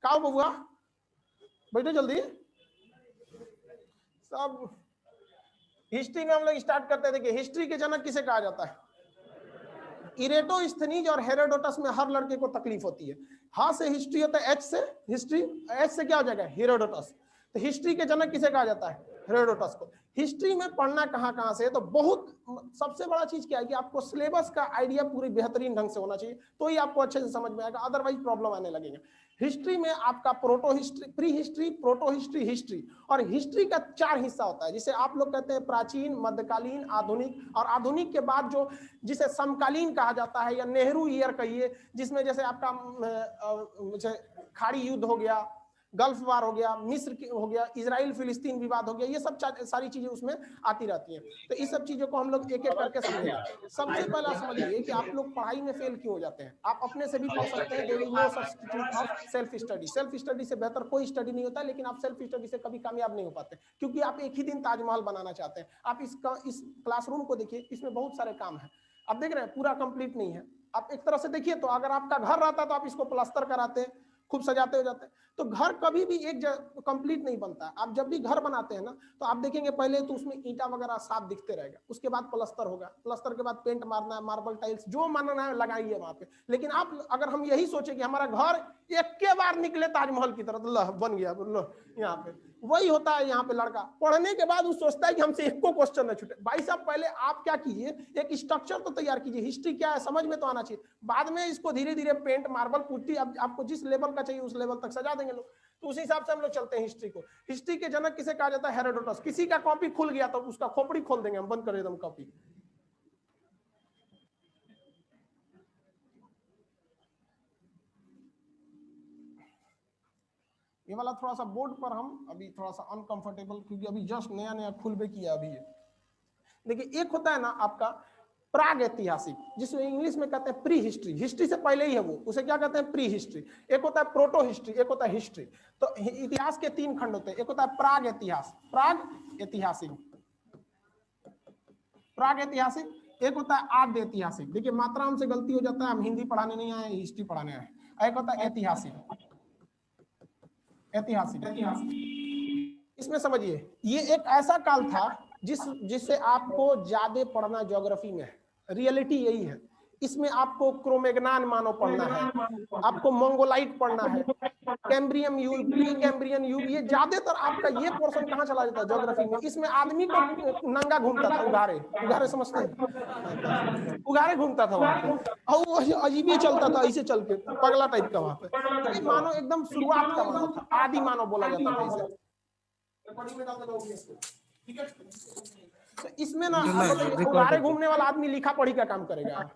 का बबुआ बैठो जल्दी। सब हिस्ट्री में हम लोग स्टार्ट करते हैं। देखिए हिस्ट्री के जनक किसे कहा जाता है? इरेटोस्थनीज और हेरोडोटस में हर लड़के को तकलीफ होती है। हा से हिस्ट्री होता है, एच से हिस्ट्री, एच से क्या हो जाएगा? हेरोडोटस। तो हिस्ट्री के जनक किसे कहा जाता है? हेरोडोटस को। हिस्ट्री में पढ़ना कहाँ से है? तो बहुत सबसे बड़ा चीज क्या है कि आपको सिलेबस का आइडिया पूरी बेहतरीन ढंग से होना चाहिए, तो ही आपको अच्छे से समझ में आएगा, अदरवाइज प्रॉब्लम आने लगेगा। हिस्ट्री में आपका proto history, pre history, proto history, history, और हिस्ट्री का 4 हिस्सा होता है, जिसे आप लोग कहते हैं प्राचीन, मध्यकालीन, आधुनिक, और आधुनिक के बाद जो जिसे समकालीन कहा जाता है या नेहरू ईयर कहिए, जिसमें जैसे आपका खाड़ी युद्ध हो गया, गल्फ वार हो गया, मिस्र हो गया, इजराइल फिलिस्तीन विवाद हो गया, ये सब सारी चीजें उसमें आती रहती हैं। तो इस सब चीजों को हम लोग एक एक करके समझेंगे। सबसे पहला समझिए कि आप लोग पढ़ाई में फेल क्यों हो जाते हैं। आप अपने से भी पढ़ सकते हैं, there is no substitute of self study. Self study से बेहतर कोई स्टडी नहीं होता, लेकिन आप सेल्फ स्टडी से कभी कामयाब नहीं हो पाते, क्योंकि आप एक ही दिन ताजमहल बनाना चाहते हैं। आप इस क्लासरूम को देखिए, इसमें बहुत सारे काम है, आप देख रहे हैं पूरा कंप्लीट नहीं है। आप एक तरह से देखिए तो अगर आपका घर रहता तो आप इसको प्लास्टर कराते, खूब सजाते हो जाते। तो घर कभी भी एक कंप्लीट नहीं बनता है। आप जब भी घर बनाते हैं ना, तो आप देखेंगे पहले तो उसमें ईंटा वगैरह साफ दिखते रहेगा, उसके बाद प्लास्टर होगा, प्लास्टर के बाद पेंट मारना है, मार्बल टाइल्स जो मानना है लगाइए वहां पे। लेकिन आप अगर हम यही सोचे कि हमारा घर एक के बार निकले ताजमहल की तरह, तो बन गया यहाँ पे, वही होता है। यहाँ पे लड़का पढ़ने के बाद वो सोचता है कि हमसे एक को क्वेश्चन न छूटे। भाई साहब पहले आप क्या कीजिए, एक स्ट्रक्चर तो तैयार कीजिए, हिस्ट्री क्या है समझ में तो आना चाहिए, बाद में इसको धीरे धीरे पेंट, मार्बल, पुट्टी, आपको जिस लेवल का चाहिए उस लेवल तक सजा देंगे लोग। तो उसी हिसाब से हम लोग चलते हैं हिस्ट्री को। हिस्ट्री के जनक किसे कहा जाता है? हेरोडोटस। किसी का कॉपी खुल गया तो उसका खोपड़ी खोल देंगे हम, बंद कर एकदम कॉपी। ये वाला थोड़ा सा बोर्ड पर हम अभी थोड़ा सा अनकंफर्टेबल, क्योंकि अभी जस्ट नया नया खुल भी किया अभी। देखिए एक होता है ना आपका प्राग ऐतिहासिक, जिसमें इंग्लिश में कहते हैं प्री हिस्ट्री, हिस्ट्री से पहले ही है वो, उसे क्या कहते हैं? Pre history. एक होता है प्रोटो हिस्ट्री, एक होता है हिस्ट्री। तो इतिहास के 3 खंड होते हैं, एक होता है प्राग इतिहास, प्राग ऐतिहासिक, प्राग ऐतिहासिक, एक होता है आद्य ऐतिहासिक। देखिए मात्रा हमसे गलती हो जाता है, हम हिंदी पढ़ाने नहीं आए, हिस्ट्री पढ़ाने आए। एक होता है ऐतिहासिक, ऐतिहासिक। इसमें समझिए ये एक ऐसा काल था जिससे आपको ज्यादा पढ़ना ज्योग्राफी में है, रियलिटी यही है। इसमें आपको क्रोमेगनान मानव पढ़ना है, आपको मंगोलाइट पढ़ना है, कैम्ब्रियन युग, प्री कैम्ब्रियन युग, ये ज्यादातर आपका ये पोर्शन कहाँ चला जाता है? ज्योग्राफी में। इसमें आदमी को नंगा घूमता था, उगारे, उगारे समझते हैं? उगारे घूमता था वहां पे, और वो अजीब ही चलता था ऐसे चल के, पगला टाइप का वहां पे। तो ये मानव एकदम शुरुआत का मानव था, आदि मानव बोला जाता था इसे। तो इसमें ना उगारे घूमने वाला आदमी लिखा पढ़ी का काम करेगा?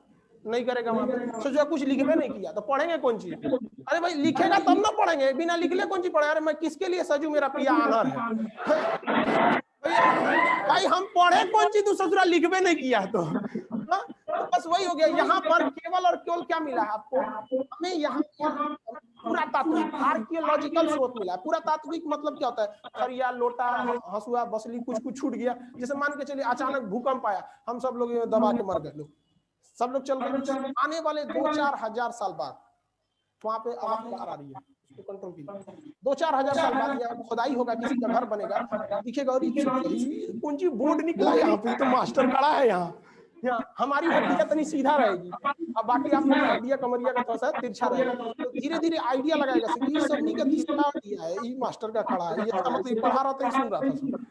नहीं करेगा। वहां पे सोचो कुछ लिखबे नहीं किया तो पढ़ेंगे कौन चीज? अरे भाई लिखेगा तब ना पढ़ेंगे, बिना लिखले कौन चीज पढ़े? अरे मैं किसके लिए सजू, मेरा पिया आनर है भाई, हम पढ़े कौन चीज तू ससुरा लिखबे नहीं किया तो बस वही हो गया। यहाँ पर केवल और केवल क्या मिला है आपको? हमें यहाँ पुरातात्विक, आर्कियोलॉजिकल स्रोत मिला है। पुरातात्विक मतलब क्या होता है? खरिया, लोटा, हसुआ, बसली, कुछ कुछ छूट गया। जैसे मान के चलिए अचानक भूकंप आया, हम सब लोग दबा के मर गए, लोग सब लोग चल गए। आने वाले 2-4 हजार साल बाद वहां पे आवाज आ रही है, उसको कंट्रोल कीजिए। 2-4 हजार साल बाद यहाँ खुदाई होगा, किसी का घर बनेगा, दिखेगा और कौन सी बोर्ड निकला यहाँ पे, तो मास्टर खड़ा है यहाँ हमारी हड्डियां तनी सीधा रहेगी, अब बाकी आप लोग हड्डियां कमरिया का थोड़ा सा तिरछा रहेगा। तो धीरे धीरे आइडिया लगाएगा कि सबनी का तीसरा दिया है, ये मास्टर का खड़ा है, ये मतलब पढ़ा रहा था, सुन रहा था सब।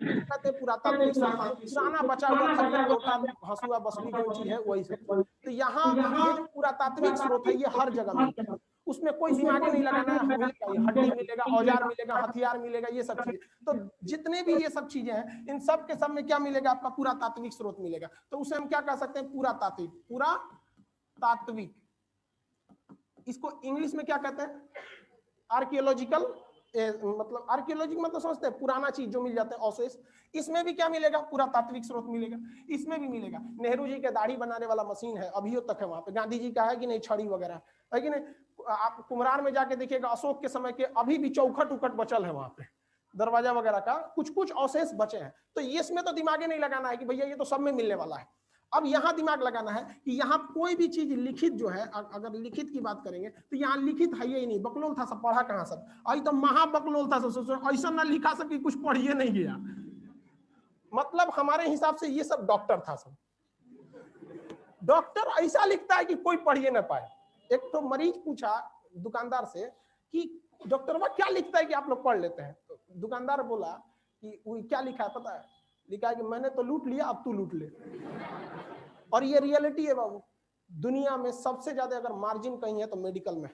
कहते पुरातात्विक पुराना बचा हुआ खरिया, लोटा, हसुआ, बसली जो चीज है वही सब। तो यहाँ ये जो पुरातात्विक स्रोत है ये हर जगह मिलता है, उसमें कोई दिमाग नहीं लगाना है, मिलेगा, ये हड्डी मिलेगा, औजार मिलेगा, हथियार मिलेगा, ये सब चीजें। तो जितने भी ये सब चीजें हैं, इन सब के सब में क्या मिलेगा? आपका पुरातात्विक स्रोत मिलेगा। तो उसे हम क्या कह सकते हैं? पुरातात्विक, पुरातात्विक। इसको इंग्लिश में क्या कहते हैं? आर्कियोलॉजिकल, मतलब आर्कियोलॉजी मतलब समझते हैं पुराना चीज जो मिल जाता है, अवशेष। इसमें भी क्या मिलेगा? पुरातात्विक स्रोत मिलेगा। इसमें भी मिलेगा। नेहरू जी के दाढ़ी बनाने वाला मशीन है, अभी तक है वहां पे। गांधी जी का है कि नहीं? छड़ी वगैरह है कि नहीं? आप कुम्हरार में जाके देखिएगा, अशोक के समय के अभी भी चौखट उखट बचल है वहां पे, दरवाजा वगैरह का कुछ कुछ अवशेष बचे हैं। तो इसमें तो दिमागे नहीं लगाना है कि भैया ये तो सब में मिलने वाला है। अब यहाँ दिमाग लगाना है कि यहाँ कोई भी चीज लिखित जो है, अगर लिखित की बात करेंगे तो यहाँ लिखित है ही नहीं, बकलोल था सब, पढ़ा कहाँ सब, आई तो महा बकलोल था सब, ऐसा ना लिखा सब कि कुछ पढ़िए नहीं गया। मतलब हमारे हिसाब से ये सब डॉक्टर था सब। डॉक्टर ऐसा लिखता है कि कोई पढ़िए ना पाए। एक तो मरीज पूछा दुकानदार से कि डॉक्टर वह क्या लिखता है कि आप लोग पढ़ लेते हैं? तो दुकानदार बोला कि वो क्या लिखा है पता है? लिखा है कि मैंने तो लूट लिया, अब तू लूट ले। और ये रियलिटी है बाबू, दुनिया में सबसे ज्यादा अगर मार्जिन कहीं है तो मेडिकल में।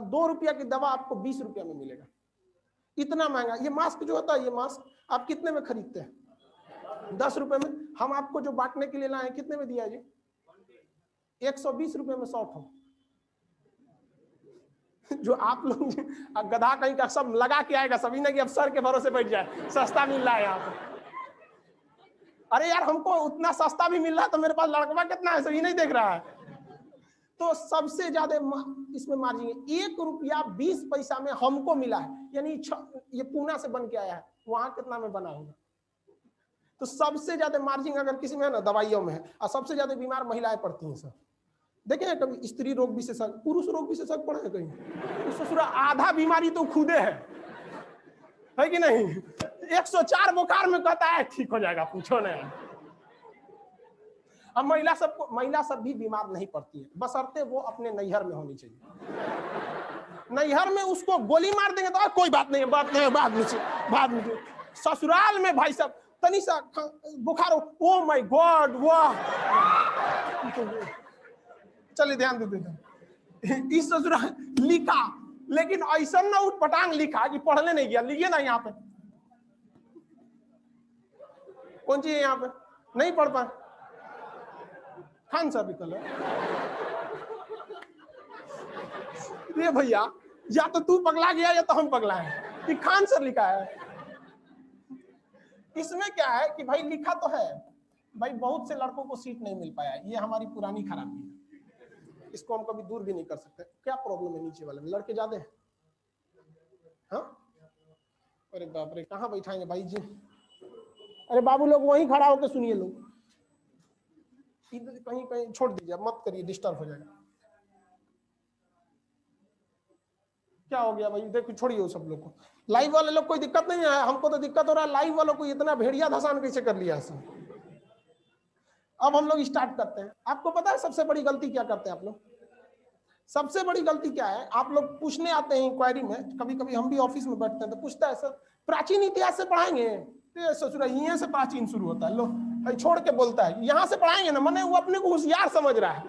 2 रुपया की दवा आपको 20 रुपया में मिलेगा, इतना महंगा। ये मास्क जो होता है, ये मास्क आप कितने में खरीदते हैं? 10 रुपए में। हम आपको जो बांटने के लिए लाए कितने में दिया जी? 120 रुपए में 100 ठो। जो आप लोग गधा कहीं का सब लगा के आएगा, सभी ने कि अब सर के भरोसे बैठ जाए, सस्ता मिल रहा है यहाँ पे। अरे यार हमको उतना सस्ता भी मिल रहा है तो मेरे पास लड़कवा कितना है सही नहीं देख रहा है। तो सबसे ज्यादा इसमें मार्जिन है। 1 रुपया 20 पैसा में हमको मिला है, यानी ये पूना से बन के आया है, वहां कितना में बना होगा? तो सबसे ज्यादा मार्जिन अगर किसी में है ना, दवाइयों में है। और सबसे ज्यादा बीमार महिलाएं पड़ती हैं सर। देखे कभी स्त्री रोग विशेषज्ञ, पुरुष रोग विशेषज्ञ पढ़े हैं कहीं? ससुरा आधा बीमारी तो खुदे है कि नहीं? 104 बुखार में कहता है ठीक हो जाएगा, पूछो नहीं। अब महिला सब भी बीमार नहीं पड़ती है, बशर्ते वो अपने नैहर में होनी चाहिए। नैहर में उसको गोली मार देंगे तो कोई बात नहीं है, बाद में ससुराल में भाई साहब तनी सा बुखार, ओ माय गॉड, वाह, चलिए ध्यान देते। इस ससुराल लिखा, लेकिन ऐसा ना उठपटांग लिखा कि पढ़ने नहीं गया। लिखिए ना यहाँ पे, कौन चीज है यहाँ पे? नहीं पढ़ पाए खान साहब कल ये भैया, या तो तू पगला गया या तो हम पगला है कि खान सर लिखा है। इसमें क्या है कि भाई लिखा तो है भाई, बहुत से लड़कों को सीट नहीं मिल पाया, ये हमारी पुरानी खराबी है, इसको हम कभी दूर भी नहीं कर सकते। क्या प्रॉब्लम है नीचे वाले में? लड़के ज्यादा हैं? हाँ, अरे बाप रे, कहाँ बैठाएंगे भाई जी? अरे बाबू लोग वहीं खड़ा होकर सुनिए, लोग कहीं कहीं छोड़ दीजिए, मत करिए, डिस्टर्ब हो जाएगा। क्या हो गया भाई? देखो छोड़िए वो सब लोग को। लाइव वाले लोग कोई दिक्कत नहीं है, हमको तो दिक्कत हो रहा है। लाइव वालों को इतना भेड़िया धसान कैसे कर लिया सब? अब हम लोग स्टार्ट करते हैं। आपको पता है सबसे बड़ी गलती क्या करते हैं आप लोग? सबसे बड़ी गलती क्या है? आप लोग पूछने आते हैं इंक्वायरी में, कभी कभी हम भी ऑफिस में बैठते हैं तो पूछता है सर प्राचीन इतिहास से पढ़ाएंगे? ससुरा यहाँ से प्राचीन शुरू होता है, लो छोड़ के बोलता है यहाँ से पढ़ाएंगे ना, मैंने वो अपने को होशियार समझ रहा है,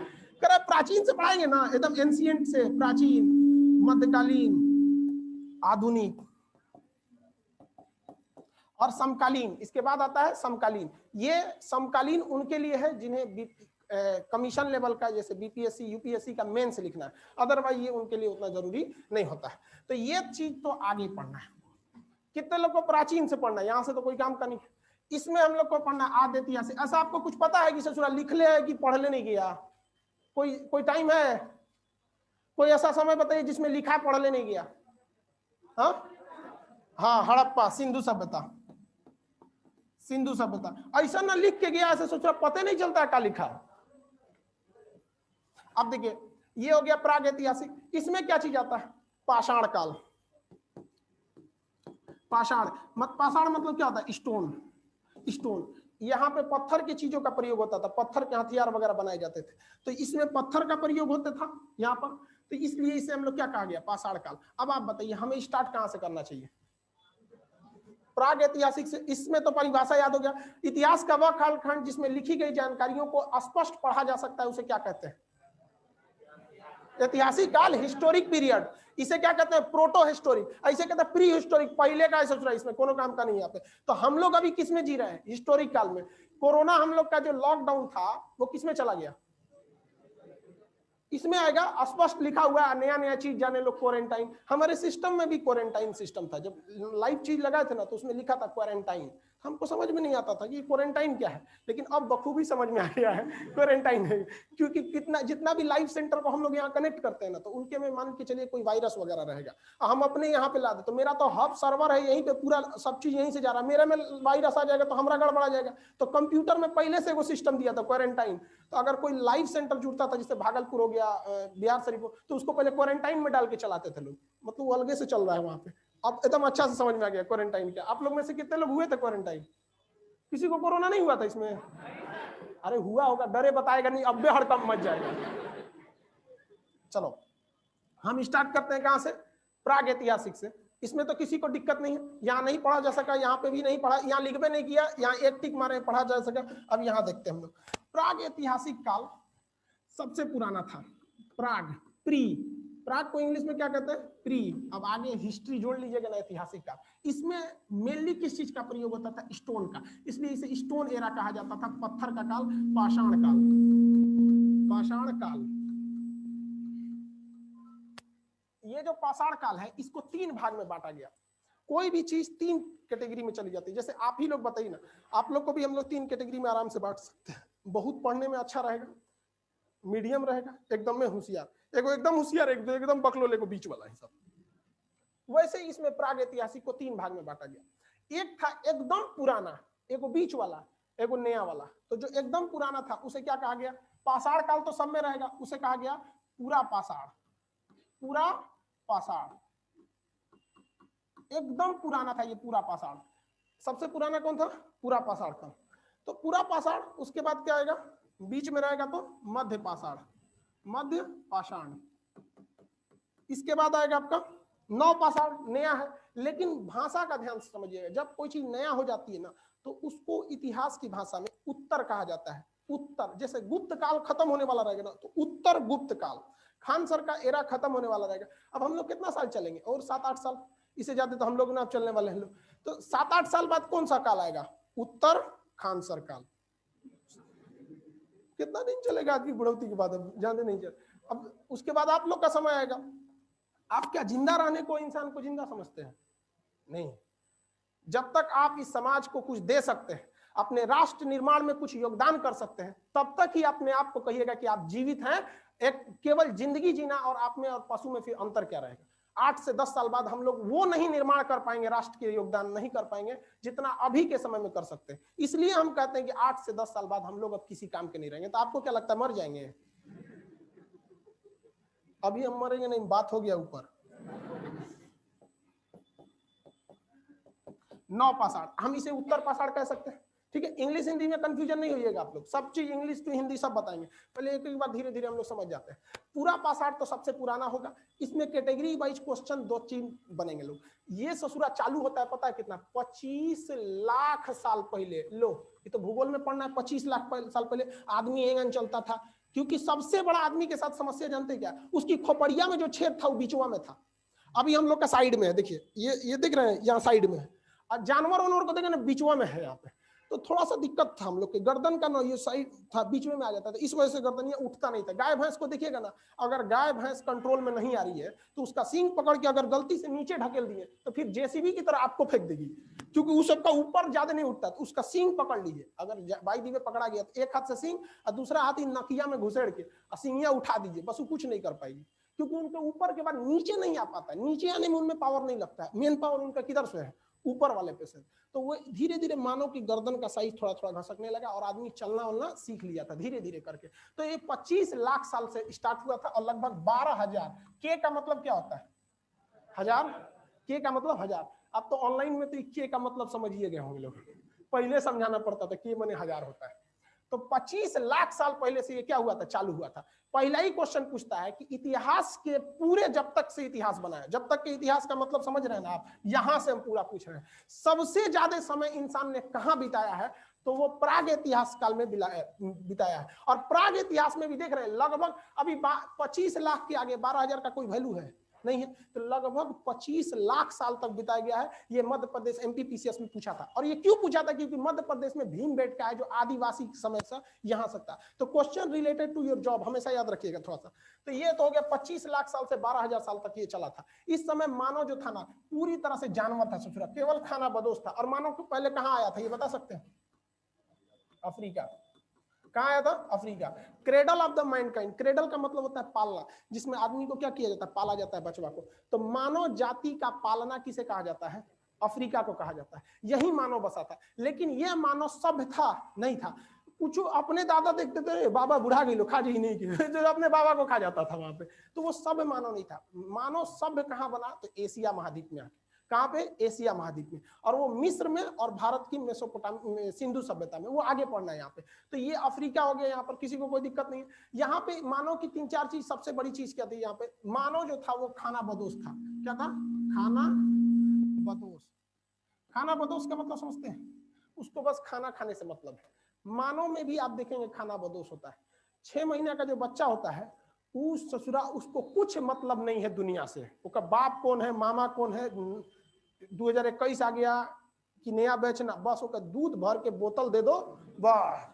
कह रहा प्राचीन से पढ़ाएंगे ना, एकदम एंशिएंट से, प्राचीन, मध्यकालीन, आधुनिक और समकालीन। इसके बाद आता है समकालीन। ये समकालीन उनके लिए है जिन्हें कमीशन लेवल का, जैसे बीपीएससी यूपीएससी का मेंस लिखना है, अदरवाइज ये उनके लिए उतना जरूरी नहीं होता है। तो ये चीज तो आगे पढ़ना है। कितने लोग को प्राचीन से पढ़ना है? यहाँ से तो कोई काम का नहीं। इसमें हम लोग को पढ़ना आदि इतिहास। ऐसा आपको कुछ पता है कि ससुराल लिख ले है कि पढ़ ले नहीं गया? कोई टाइम है? कोई ऐसा समय बताइए जिसमें लिखा है पढ़ ले नहीं गया? हाँ, हड़प्पा, सिंधु सभ्यता। सिंधु सभ्यता ऐसा ना लिख के गया, ऐसे सोचा पता नहीं चलता है क्या लिखा। अब देखिए ये हो गया प्रागैतिहासिक। इसमें क्या चीज आता है? पाषाण काल। पाषाण मतलब क्या होता है? स्टोन। यहाँ पे पत्थर की चीजों का प्रयोग होता था, पत्थर के हथियार वगैरह बनाए जाते थे, तो इसमें पत्थर का प्रयोग होता था यहाँ पर, तो इसलिए इसे हम लोग क्या कहा गया? पाषाण काल। अब आप बताइए हमें स्टार्ट कहाँ से करना चाहिए? प्रागैतिहासिक से। इसमें तो परिभाषा याद हो गया। इतिहास का वह कालखंड जिसमें लिखी गई जानकारियों को स्पष्ट पढ़ा जा सकता है, उसे क्या कहते हैं? ऐतिहासिक काल, हिस्टोरिक पीरियड। इसे क्या कहते हैं? Proto historic. ऐसे कहते हैं प्री हिस्टोरिक, पहले का सोच रहा है, इसमें कोनो काम का नहीं यहाँ पे। तो हम लोग अभी किस में जी रहे हैं? हिस्टोरिक काल में। कोरोना हम लोग का जो लॉकडाउन था वो किस में चला गया? इसमें आएगा, स्पष्ट लिखा हुआ है, नया नया चीज जाने लोग, क्वारंटाइन। हमारे सिस्टम में भी क्वारंटाइन सिस्टम था, जब लाइव चीज लगाए थे ना तो उसमें लिखा था क्वारंटाइन। हमको समझ में नहीं आता था कि क्वारंटाइन क्या है, लेकिन अब बखूबी समझ में आ गया है क्वारंटाइन है। क्योंकि कितना जितना भी लाइव सेंटर को हम लोग यहाँ कनेक्ट करते हैं ना, तो उनके में मान के चलिए कोई वायरस वगैरह रहेगा, हम अपने यहाँ पे ला दे, तो मेरा तो हब सर्वर है यहीं पे, पूरा सब चीज यहीं से जा रहा है, मेरे में वायरस आ जाएगा तो हमारा गड़बड़ा जाएगा। तो कंप्यूटर में पहले से वो सिस्टम दिया था क्वारंटाइन, तो अगर कोई लाइव सेंटर जुड़ता था, जैसे भागलपुर हो गया, बिहार शरीफ हो, तो उसको पहले क्वारंटाइन में डाल के चलाते थे लोग, मतलब वो अलगे से चल रहा है वहां पे। अब एकदम अच्छा से समझ में आ गया क्वारंटाइन क्या। आप लोग में से कितने लोग हुए थे क्वारंटाइन? किसी को कोरोना नहीं हुआ था इसमें? अरे हुआ होगा, डरे बताएगा नहीं, अब हड़कंप मच जाएगा। चलो हम स्टार्ट करते हैं कहां से? प्राग ऐतिहासिक से। इसमें तो किसी को दिक्कत नहीं है, यहाँ नहीं पढ़ा जा सका, यहाँ पे भी नहीं पढ़ा, यहाँ लिख भी नहीं किया, यहाँ एक टिक मारे पढ़ा जा सका। अब यहाँ देखते हैं हम लोग, प्राग ऐतिहासिक काल सबसे पुराना था। प्राग, प्राग को इंग्लिश में क्या कहते हैं? प्री। अब आगे हिस्ट्री जोड़ लीजिएगा ना, ऐतिहासिक काल। इसमें मेनली किस चीज का प्रयोग होता था? स्टोन का, इसलिए इसे स्टोन एरा कहा जाता था, पत्थर का काल, पाषाण काल। पाषाण काल, ये जो पाषाण काल है, इसको 3 भाग में बांटा गया। कोई भी चीज 3 कैटेगरी में चली जाती है। जैसे आप ही लोग बताइए ना, आप लोग को भी हम लोग 3 कैटेगरी में आराम से बांट सकते हैं। बहुत पढ़ने में अच्छा रहेगा, मीडियम रहेगा, एकदम में होशियार, एगो एकदम होशियार, एक एकदम बकलोले को बीच वाला हिसाब। वैसे ही इसमें प्राग ऐतिहासिक को 3 भाग में बांटा गया। एक था एकदम पुराना, एगो बीच वाला, एगो नया वाला। तो जो एकदम पुराना था उसे क्या कहा गया? पाषाण काल तो सब में रहेगा, उसे कहा गया पूरा पाषाण। पूरा पाषाण एकदम पुराना था ये पूरा पाषाण। सबसे पुराना कौन था? पूरा पाषाण था। तो पूरा पाषाण, उसके बाद क्या आएगा? बीच में रहेगा तो मध्य पाषाण, मध्य पाषाण। इसके बाद आएगा आपका नव पाषाण, नया है। लेकिन भाषा का ध्यान से समझिएगा, जब कोई चीज नया हो जाती है ना, तो उसको इतिहास की भाषा में उत्तर कहा जाता है। उत्तर, जैसे गुप्त काल खत्म होने वाला रहेगा ना, तो उत्तर गुप्त काल। खान सर का एरा खत्म होने वाला रहेगा। अब हम लोग कितना साल चलेंगे? और 7-8 साल, इससे ज्यादा तो हम लोग ना चलने वाले हैं लोग। तो 7-8 साल बाद कौन सा काल आएगा? उत्तर खान सर काल। कितना दिन चलेगा आदमी बुढ़ौती के बाद? अब ज्यादा नहीं चल। अब उसके बाद आप लोग का समय आएगा। आप क्या जिंदा रहने को, इंसान को जिंदा समझते हैं? नहीं। जब तक आप इस समाज को कुछ दे सकते हैं, अपने राष्ट्र निर्माण में कुछ योगदान कर सकते हैं, तब तक ही अपने आप को कहिएगा कि आप जीवित हैं। एक केवल जिंदगी जीना और आप में और पशु में फिर अंतर क्या रहेगा? 8 से 10 साल बाद हम लोग वो नहीं निर्माण कर पाएंगे, राष्ट्र के योगदान नहीं कर पाएंगे जितना अभी के समय में कर सकते हैं। इसलिए हम कहते हैं कि 8 से 10 साल बाद हम लोग अब किसी काम के नहीं रहेंगे। तो आपको क्या लगता है, मर जाएंगे? अभी हम मरेंगे नहीं, बात हो गया ऊपर। नौ पाषाण, हम इसे उत्तर पाषाण कह सकते हैं। ठीक है, इंग्लिश हिंदी में कंफ्यूजन नहीं होइएगा आप लोग, सब चीज इंग्लिश टू हिंदी सब बताएंगे। पहले एक एक बार धीरे धीरे हम लोग समझ जाते हैं। पूरा पाषाण तो सबसे पुराना होगा। इसमें कैटेगरी वाइज क्वेश्चन 2 चीज बनेंगे लोग। ये ससुरा चालू होता है पता है कितना? 25 लाख साल पहले। लो, ये तो भूगोल में पढ़ना है। 25 लाख साल पहले आदमी एंगन चलता था। क्योंकि सबसे बड़ा आदमी के साथ समस्या जानते क्या? उसकी खोपड़िया में जो छेद था वो बीचवा में था। अभी हम लोग का साइड में है, देखिए ये दिख रहे हैं, यहाँ साइड में है। और जानवर उनवर को देखें ना, बीचवा में है यहाँ पे। तो थोड़ा सा दिक्कत था हम लोग के, गर्दन का ना ये साइड था, बीच में आ जाता था, इस वजह से गर्दन ये उठता नहीं था। गाय भैंस को देखिएगा ना, अगर गाय भैंस कंट्रोल में नहीं आ रही है तो उसका सींग पकड़ के अगर गलती से नीचे ढकेल दिए तो फिर जेसीबी की तरह आपको फेंक देगी, क्योंकि उस सबका ऊपर ज्यादा नहीं उठता। तो उसका सींग पकड़ लीजिए, अगर बाई दी में पकड़ा गया तो एक हाथ से सींग और दूसरा हाथ ही नकिया में घुसेड़ के सींगिया उठा दीजिए, बस वो कुछ नहीं कर पाएगी। क्योंकि उनके ऊपर के बाद नीचे नहीं आ पाता, नीचे आने में उनमें पावर नहीं लगता है। मेन पावर उनका किधर से है? ऊपर वाले पे से। तो वो धीरे धीरे मानव की गर्दन का साइज थोड़ा थोड़ा घसकने लगा और आदमी चलना वलना सीख लिया था धीरे धीरे करके। तो ये 25 लाख साल से स्टार्ट हुआ था और लगभग 12,000। के का मतलब क्या होता है? हजार। के का मतलब हजार। अब तो ऑनलाइन में तो के का मतलब समझिए गए होंगे लोग, पहले समझाना पड़ता था के माने हजार होता है। तो 25 लाख साल पहले से ये क्या हुआ था? चालू हुआ था। पहला ही क्वेश्चन पूछता है कि इतिहास के पूरे, जब तक से इतिहास बना है, जब तक के इतिहास का मतलब समझ रहे हैं ना आप, यहां से हम पूरा पूछ रहे हैं। सबसे ज्यादा समय इंसान ने कहां बिताया है? तो वो प्राग इतिहास काल में बिताया है। और प्राग इतिहास में भी देख रहे हैं लगभग अभी 25 लाख के आगे 12,000 का कोई वैल्यू है? नहीं है। तो लगभग 25 लाख साल तक बिताया गया है। ये मध्य प्रदेश एमपीपीसीएस में पूछा था। और ये क्यों पूछा था? क्योंकि मध्य प्रदेश में भीमबेटका है जो आदिवासी समय से यहां से था। तो question related to your job हमेशा याद रखिएगा थोड़ा सा। तो ये तो हो गया 25 लाख साल से 12,000 साल तक ये चला था। इस समय मानव जो था ना पूरी तरह से जानवर था ससुरा, केवल खाना बदोश था। और मानव को पहले कहां आया था ये बता सकते हैं? अफ्रीका। कहाँ आया था? Africa. Cradle of the Mankind, cradle का मतलब होता है पालना, जिसमें आदमी को क्या किया जाता है? पाला जाता है बचवा को। तो मानव जाति का पालना किसे कहा जाता है? अफ्रीका को कहा जाता है। यही मानव बसा था। लेकिन यह मानव सभ्य था नहीं था। कुछ अपने दादा देखते थे बाबा बुढ़ा गई लो खा जी नहीं की जो अपने बाबा को खा जाता था वहां पे, तो वो सभ्य मानव नहीं था। मानव सभ्य कहाँ बना? तो एशिया महाद्वीप में आके। कहाँ पे? एशिया महाद्वीप में। और वो मिस्र में और भारत की मेसोपोटामिया सिंधु सभ्यता में, वो आगे पढ़ना है यहाँ पे। तो ये अफ्रीका हो गया। यहाँ पर किसी को कोई दिक्कत नहीं है। यहाँ पे मानव की 3-4 चीज, सबसे बड़ी चीज क्या थी यहाँ पे? मानव जो था वो खाना बदोश था। क्या था? खाना बदोश। खाना बदोश का मतलब समझते हैं? उसको बस खाना खाने से मतलब है। मानव में भी आप देखेंगे खाना बदोश होता है। 6 महीने का जो बच्चा होता है उस ससुरा उसको कुछ मतलब नहीं है दुनिया से। उसका बाप कौन है, मामा कौन है, 2021 आ गया कि नया बेचना, बस उसका दूध भर के बोतल दे दो बस।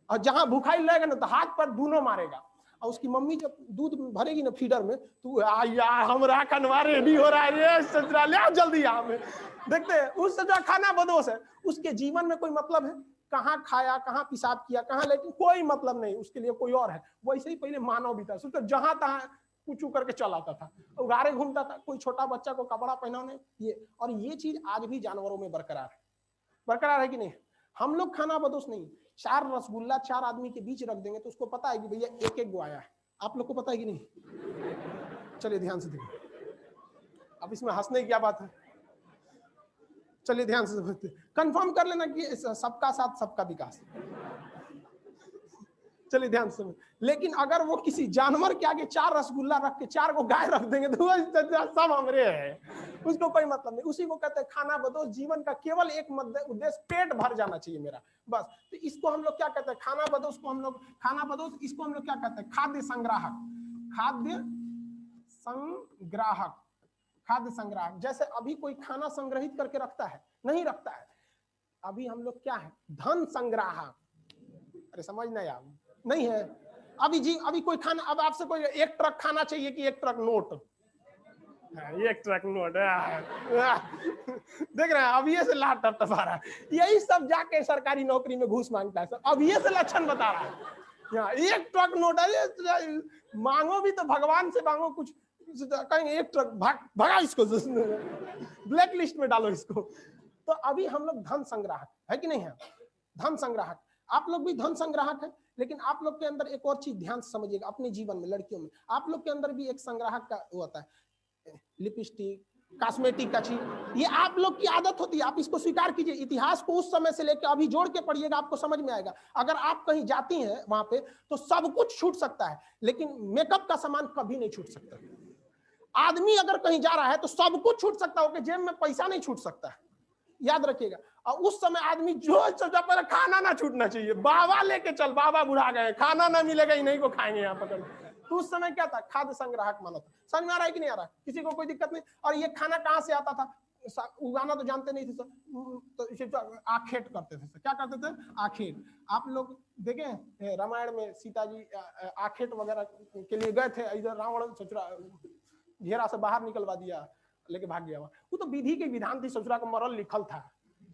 और जहां भूखाई लगेगा ना तो हाथ पर दोनों मारेगा। और उसकी मम्मी जब दूध भरेगी ना फीडर में, तो यार हमरा कनवा रेडी हो रहा है, ससुरा ले आओ जल्दी यहाँ में। देखते हैं उस ससुरा खाना बदोश है। उसके जीवन में कोई मतलब है? कहाँ खाया, कहाँ पेशाब किया, कहाँ, लेकिन कोई मतलब नहीं। उसके लिए कोई और है। वैसे ही पहले मानव भी था। सोचो जहां तहां कुचू करके चल आता था, उगारे घूमता था। कोई छोटा बच्चा को कपड़ा पहनाने ये, और ये चीज आज भी जानवरों में बरकरार है। बरकरार है कि नहीं? हम लोग खाना बदोश नहीं। 4 रसगुल्ला 4 आदमी के बीच रख देंगे तो उसको पता है कि भैया एक एक गो आया है। आप लोग को पता है कि नहीं? चलिए ध्यान से देखिए। अब इसमें हंसने की क्या बात है? चलिए ध्यान से समझते, कंफर्म कर लेना कि सबका साथ सबका विकास। चलिए ध्यान से। लेकिन अगर वो किसी जानवर के आगे 4 रसगुल्ला रख के 4 को गाय रख देंगे तो सब हमरे है, उसको कोई मतलब नहीं। उसी को कहते हैं खाना बदोश। जीवन का केवल एक उद्देश्य पेट भर जाना चाहिए मेरा, बस। तो इसको हम लोग क्या कहते हैं? खाना बदोश को हम लोग, खाना बदोश, इसको हम लोग क्या कहते हैं? खाद्य संग्राहक। खाद्य संग्राहक, खाद्य संग्राहक। जैसे अभी कोई खाना संग्रहित करके रखता है? नहीं रखता है। अभी हम लोग क्या है? धन संग्राहक। अरे समझ नहीं आ नहीं है अभी जी। अभी कोई खाना, अब आपसे कोई 1 ट्रक खाना चाहिए कि 1 ट्रक नोट? 1 ट्रक नोट देख रहे हैं? अब ये से लाट टपटपा रहा है। यही सब जाके सरकारी नौकरी में घूस मांगता है सब। अब ये से लक्षण बता रहा है। 1 ट्रक नोट है, मांगो भी तो भगवान से मांगो कुछ। कहेंगे 1 ट्रक भगा इसको, ब्लैक लिस्ट में डालो इसको। तो अभी हम लोग धन संग्राहक है कि नहीं है? धन संग्राहक। आप लोग भी धन संग्राहक है। लेकिन आप लोग के अंदर एक और चीज ध्यान से समझिएगा, अपने जीवन में, लड़कियों में आप लोग के अंदर भी एक संग्राहक का होता है। लिपस्टिक, कॉस्मेटिक का चीज, ये आप लोग की आदत होती है। आप इसको स्वीकार कीजिए। इतिहास को उस समय से लेकर अभी जोड़ के पढ़िएगा, आपको समझ में आएगा। अगर आप कहीं जाती हैं वहां पे तो सब कुछ छूट सकता है, लेकिन मेकअप का सामान कभी नहीं छूट सकता। आदमी अगर कहीं जा रहा है तो सब कुछ छूट सकता है, जेब में पैसा नहीं छूट सकता है, याद रखिएगा। और उस समय आदमी जो सोचा पहले खाना ना छूटना चाहिए। बाबा लेके चल, बाबा बुढ़ा गए, खाना ना मिलेगा, इन्हीं को खाएंगे यहाँ पकड़। तो उस समय क्या था? खाद्य संग्राहक माना था। समझ में आ रहा है कि नहीं आ रहा है? किसी को कोई दिक्कत नहीं। और ये खाना कहाँ से आता था? उगाना तो जानते नहीं थे सर, तो इसे आखेट करते थे। क्या करते थे? आखेट। आप लोग देखे रामायण में सीता जी आखेट वगैरह के लिए गए थे, इधर रावण ससुरा घेरा से बाहर निकलवा दिया, लेके भाग गया। वो तो विधि के विधान थी, ससुरा का मरल लिखल था।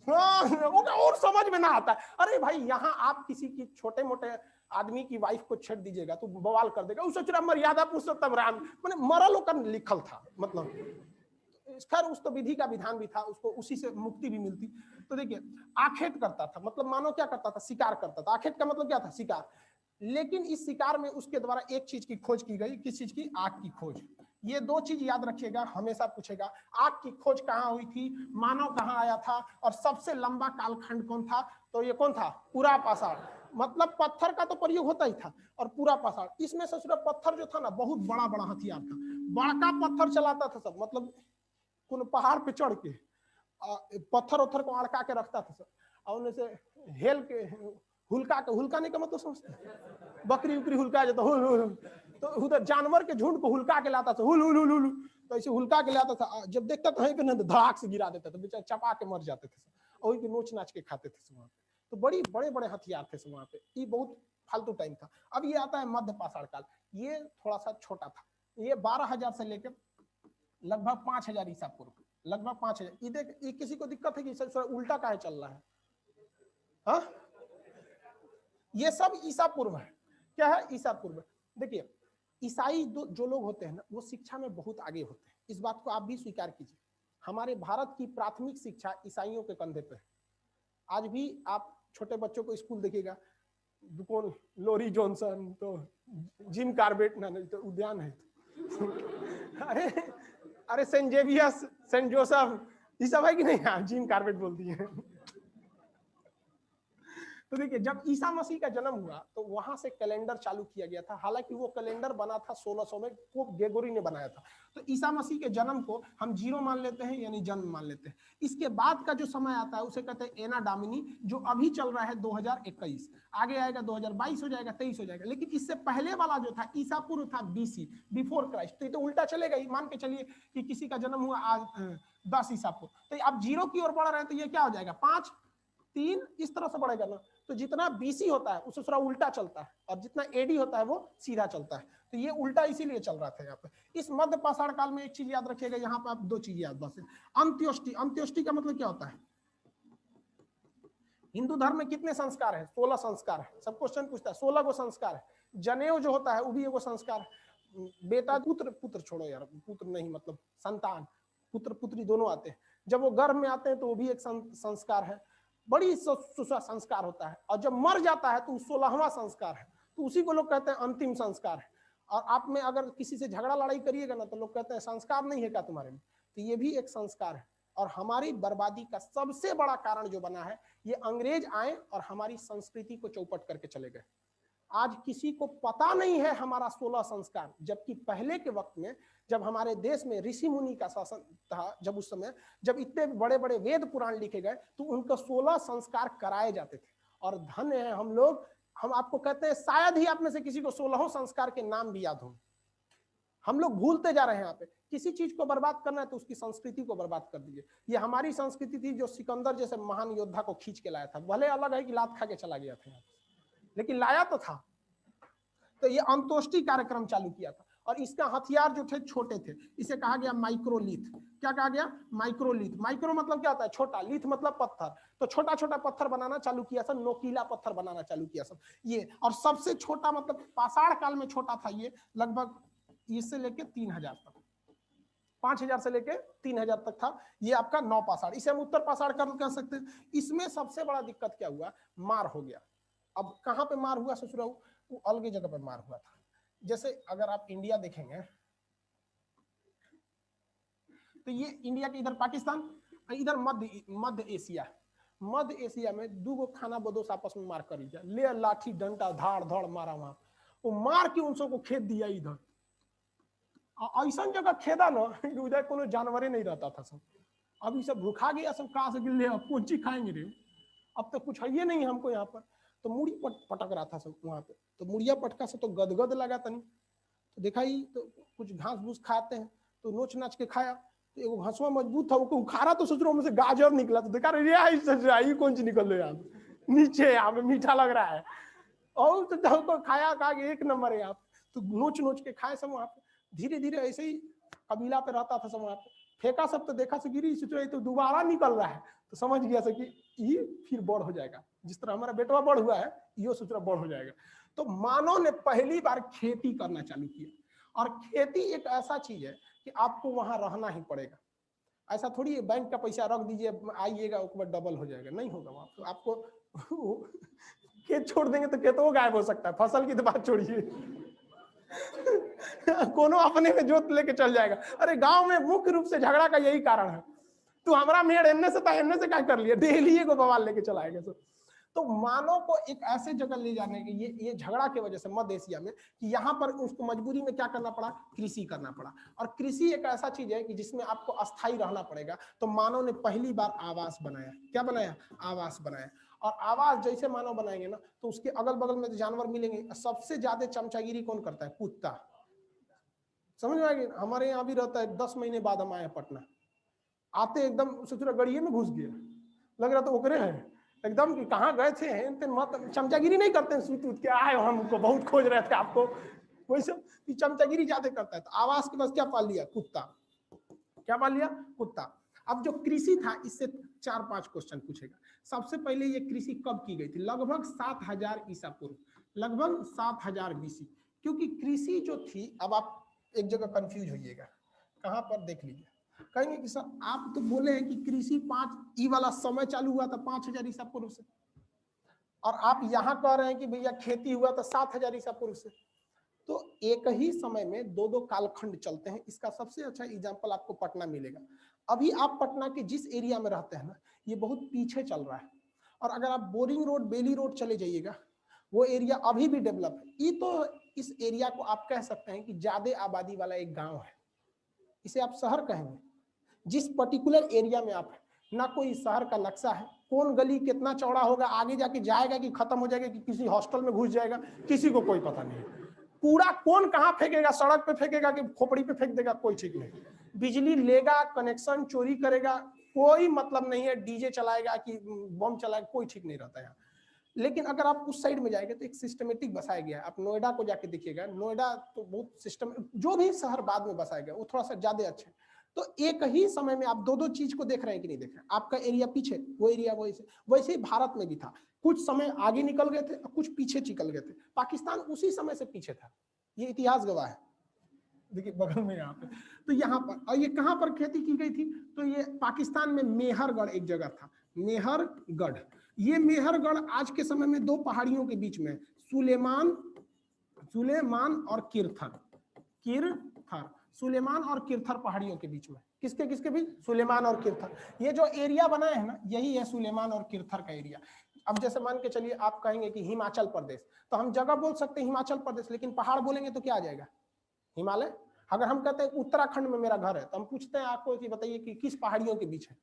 और समझ में ना आता। अरे भाई यहाँ आप किसी की छोटे मोटे आदमी की वाइफ को छेड़ दीजिएगा तो बवाल कर देगा। उस ससुरा मर्यादा पुरुषोत्तम राम, मैंने मरल होकर लिखल था। मतलब खैर उस तो विधि का विधान भी था, उसको उसी से मुक्ति भी मिलती। तो देखिए आखेट करता था, मतलब मानो क्या करता था? शिकार करता था। आखेट का मतलब क्या था? शिकार। लेकिन इस शिकार में उसके द्वारा एक चीज की खोज की गई। किस चीज की? आग की खोज। ये 2 चीज याद रखिएगा, हमेशा पूछेगा। आग की खोज कहाँ हुई थी? मानव कहाँ आया था? और सबसे लंबा कालखंड कौन था? तो ये कौन था? पूरा पाषाण। मतलब पत्थर का तो प्रयोग होता ही था, और पूरा पाषाण। इसमें ससुरा पत्थर जो था ना, बहुत बड़ा बड़ा हथियार था। बड़का पत्थर चलाता था सब, मतलब कोई पहाड़ पे चढ़ के पत्थर उत्थर को अड़का के रखता था सब, और उन्हें से हेल के हुलका नहीं का मतलब समझते? बकरी उकरी हुलका जाता, तो उधर जानवर के झुंड को हुलका के लाता था, हुल हुल हुल हुल, तो ऐसे हुलका के लाता था। जब देखता था वहीं पे ना धड़ाक से गिरा देता था, बेचारे चपा के मर जाते थे, वही पे नोच नाच के खाते थे वहां पे। तो बड़ी बड़े बड़े हथियार थे वहां पे, ये बहुत फालतू टाइम था। अब ये आता है मध्य पाषाण काल, ये थोड़ा सा छोटा था, ये 12,000 से लेकर लगभग 5,000 ईसा पूर्व, लगभग 5,000। ये किसी को दिक्कत है कि सर उल्टा काहे चल रहा है? हाँ, ये सब ईसा पूर्व है। क्या है? ईसा पूर्व। देखिए ईसाई जो लोग होते हैं ना, वो शिक्षा में बहुत आगे होते हैं, इस बात को आप भी स्वीकार कीजिए। हमारे भारत की प्राथमिक शिक्षा ईसाइयों के कंधे पे है। आज भी आप छोटे बच्चों को स्कूल देखिएगा, कौन, लोरी जॉनसन, तो जिम कार्बेट, ना नहीं तो उद्यान है अरे अरे सेंट जेवियर्स, सेंट जोसेफ, ये सब है कि नहीं? हाँ, जिम कार्बेट बोलती है तो देखिए जब ईसा मसीह का जन्म हुआ तो वहां से कैलेंडर चालू किया गया था। हालांकि वो कैलेंडर बना था 1600 में, पोप ग्रेगोरी ने बनाया था। तो ईसा मसीह के जन्म को हम 0 मान लेते हैं, यानी जन्म मान लेते हैं। इसके बाद का जो समय आता है उसे कहते हैं एना डामिनी, जो अभी चल रहा है 2021, आगे आएगा 2022 हो जाएगा, 23 हो जाएगा। लेकिन इससे पहले वाला जो था ईसा पूर्व था, BC, बिफोर क्राइस्ट। तो ये तो उल्टा चलेगा ही। मान के चलिए कि किसी का जन्म हुआ आज 10 ईसा पूर्व, तो आप 0 की ओर बढ़ रहे हैं, तो ये क्या हो जाएगा? 5, 3, इस तरह से बढ़ेगा ना। तो जितना BC होता है उससे थोड़ा उल्टा चलता है, और जितना AD होता है वो सीधा चलता है। तो ये उल्टा इसीलिए चल रहा था यहाँ पे। इस मध्य पाषाण काल में एक चीज याद रखिएगा, यहाँ पे आप 2 चीज याद बस। अंत्योष्टि, अंत्योष्टि का मतलब क्या होता है? हिंदू धर्म में कितने संस्कार है? 16 संस्कार है। सब क्वेश्चन पूछता है, 16 को संस्कार है। जनेऊ जो होता है वो भी एगो संस्कार है। बेटा, पुत्र, पुत्र छोड़ो यार, पुत्र नहीं, मतलब संतान, पुत्र पुत्री दोनों आते हैं। जब वो गर्भ में आते हैं तो वो भी एक संस्कार है, बड़ी संस्कार होता है। और जब मर जाता है तो 16वां संस्कार है, तो उसी को लोग कहते हैं अंतिम संस्कार है। और आप में अगर किसी से झगड़ा लड़ाई करिएगा ना, तो लोग कहते हैं संस्कार नहीं है क्या तुम्हारे में? तो ये भी एक संस्कार है। और हमारी बर्बादी का सबसे बड़ा कारण जो बना है, ये अंग्रेज आए और हमारी संस्कृति को चौपट करके चले गए। आज किसी को पता नहीं है हमारा 16 संस्कार, जबकि पहले के वक्त में जब हमारे देश में ऋषि मुनि का शासन था, जब उस समय जब इतने बड़े बड़े वेद पुराण लिखे गए, तो उनको 16 संस्कार कराए जाते थे। और धन्य है हम लोग, हम आपको कहते हैं शायद ही आप में से किसी को 16 संस्कार के नाम भी याद हो। हम लोग भूलते जा रहे हैं। यहाँ पे किसी चीज को बर्बाद करना है तो उसकी संस्कृति को बर्बाद कर दीजिए। ये हमारी संस्कृति थी जो सिकंदर जैसे महान योद्धा को खींच के लाया था। भले अलग है कि लात खा के चला गया था, लेकिन लाया तो था। तो ये अंतोष्टि कार्यक्रम चालू किया था, और इसका हथियार जो थे छोटे थे। इसे कहा गया माइक्रोलिथ। क्या कहा गया? माइक्रोलिथ। माइक्रो मतलब क्या होता है? छोटा, लिथ मतलब पत्थर। तो छोटा छोटा पत्थर बनाना चालू किया सब, नोकीला पत्थर बनाना चालू किया सब ये। और सबसे छोटा मतलब पाषाण काल में छोटा था ये, लगभग इससे लेके 3,000 तक, 5,000 से लेके 3,000 तक था। ये आपका 9 पाषाण, इसे हम उत्तर पाषाण काल कह सकते हैं। इसमें सबसे बड़ा दिक्कत क्या हुआ? मार हो गया। अब कहाँ पे मार हुआ ससुराल? वो अलग जगह पे मार हुआ था। जैसे अगर आप इंडिया देखेंगे तो ये इंडिया के इधर पाकिस्तान, इधर मध्य एशिया। मध्य एशिया में 2 गो खाना बदोश आपस में मार कर लिया, ले लाठी डंडा धाड़ धड़ मारा वहां। वो मार के उन सबको खेद दिया इधर। ऐसा जगह खेदा ना उधर कोनो जानवरे नहीं रहता था सब। अब ये सब भूखा गया सब, कहाँ से गिर कौन चीज खाएंगे रे? अब तो कुछ है ही नहीं हमको यहाँ पर। तो मुड़ी पटक रहा था सब वहां पे। तो मुड़िया पटका से तो गदगद लगा तनी, तो देखा ही तो कुछ घास भूस खाते हैं, तो नोच नाच के खाया। तो एगो घसवा मजबूत था, वो उखाड़ा तो सोच रहा हूँ से गाजर निकला। तो देखा रे कौन सी निकल रही है नीचे, यहाँ पे मीठा लग रहा है। और तो खाया, कहा एक नंबर है यहाँ। तो नोच नोच के खाए सब वहां पे। धीरे धीरे ऐसे ही कबीला पे रहता था सब वहां पे। फेंका सब, तो देखा से गिरी, तो दोबारा निकल रहा है। तो समझ गया था कि ये फिर बड़ हो जाएगा, जिस तरह हमारा बेटवा बड़ हुआ है, ये सोच रहा बड़ हो जाएगा। तो मानव ने पहली बार खेती करना चालू किया। और खेती एक ऐसा चीज है कि आपको वहां रहना ही पड़ेगा। ऐसा थोड़ी है बैंक का पैसा रख दीजिए आइएगा उसके बाद डबल हो जाएगा, नहीं होगा वहां। तो आपको खेत छोड़ देंगे तो खेतों गायब हो सकता है, फसल की तो बात छोड़िए कोनो अपने में जोत लेके चल जाएगा। अरे गांव में मुख्य रूप से झगड़ा का यही कारण है। तू हमारा मेड़ एन्ने से क्या कर लिया, डेली को बवाल लेके चलाएगा सब। तो मानव को एक ऐसे जगह ले जाने के ये झगड़ा की वजह से मध्य एशिया में, कि यहाँ पर उसको मजबूरी में क्या करना पड़ा? कृषि करना पड़ा। और कृषि एक ऐसा चीज है कि जिसमें आपको अस्थायी रहना पड़ेगा। तो मानव ने पहली बार आवास बनाया। क्या बनाया? आवास बनाया। और आवास जैसे मानव बनाएंगे ना, तो उसके अगल बगल में जानवर मिलेंगे। सबसे ज्यादा चमचागिरी कौन करता है? कुत्ता। समझ में आएगी। हमारे यहाँ भी रहता है, 10 महीने बाद हम आए पटना, आते एकदम सोच रहा गड़िए में घुस गया, लग रहा तो ओकरे है एकदम कि कहाँ गए थे, मत चमचागिरी नहीं करते हैं, सूत उठ के आए हमको बहुत खोज रहे थे आपको, वही सब चमचागिरी ज्यादा करता है। तो आवास के पास क्या पाल लिया, कुत्ता। क्या पाल लिया, कुत्ता। अब जो कृषि था इससे 4-5 क्वेश्चन पूछेगा। सबसे पहले ये कृषि कब की गई थी, लगभग 7000 ईसा पूर्व, लगभग 7000 BC। क्योंकि कृषि जो थी, अब आप एक जगह कंफ्यूज होइएगा, कहां पर देख लीजिए, कहेंगे कि सर आप तो बोले हैं कि कृषि 5 वाला समय चालू हुआ था 5000 ईसा पूर्व से, और आप यहाँ कह रहे हैं कि भैया खेती हुआ था 7000 ईसा पूर्व से। तो एक ही समय में दो कालखंड चलते हैं। इसका सबसे अच्छा एग्जांपल आपको पटना मिलेगा। अभी आप पटना के जिस एरिया में रहते हैं ना, ये बहुत पीछे चल रहा है, और अगर आप बोरिंग रोड, बेली रोड चले जाइएगा, वो एरिया अभी भी डेवलप है। ये तो इस एरिया को आप कह सकते हैं कि ज्यादा आबादी वाला एक गांव है, इसे आप शहर कहेंगे। जिस पर्टिकुलर एरिया में आप है, ना कोई शहर का नक्शा है, कौन गली कितना चौड़ा होगा, आगे जाके जाएगा कि खत्म हो जाएगा, कि किसी हॉस्टल में घुस जाएगा, किसी को कोई पता नहीं। पूरा कौन कहाँ फेंकेगा, सड़क पे फेंकेगा कि खोपड़ी पे फेंक देगा, कोई ठीक नहीं। बिजली लेगा, कनेक्शन चोरी करेगा, कोई मतलब नहीं है। डीजे चलाएगा कि बम चलाएगा, कोई ठीक नहीं रहता है। लेकिन अगर आप उस साइड में जाएंगे तो एक सिस्टमेटिक बसाया गया है। आप नोएडा को जाके देखिएगा, नोएडा तो बहुत सिस्टम, जो भी शहर बाद में बसाया गया वो थोड़ा सा ज्यादा अच्छा है। तो एक ही समय में आप दो चीज को देख रहे हैं कि नहीं देख रहे हैं। आपका एरिया पीछे, वो एरिया वैसे ही भारत में भी था। कुछ समय आगे निकल गए थे, कुछ पीछे निकल गए थे। पाकिस्तान उसी समय से पीछे था, ये इतिहास गवाह है। देखिए बगल में यहाँ पे, तो यहाँ पर, और ये कहाँ पर खेती की गई थी, तो ये पाकिस्तान में मेहरगढ़ एक जगह था, मेहरगढ़। ये मेहरगढ़ आज के समय में 2 पहाड़ियों के बीच में, सुलेमान और किरथर, सुलेमान और किरथर पहाड़ियों के बीच में। किसके बीच, सुलेमान और किरथर। ये जो एरिया बना है ना, यही है सुलेमान और किरथर का एरिया। अब जैसे मान के चलिए आप कहेंगे कि हिमाचल प्रदेश, तो हम जगह बोल सकते हैं हिमाचल प्रदेश, लेकिन पहाड़ बोलेंगे तो क्या आ जाएगा, हिमालय। अगर हम कहते हैं उत्तराखंड में मेरा घर है, तो हम पूछते हैं आपको कि बताइए कि किस पहाड़ियों के बीच है,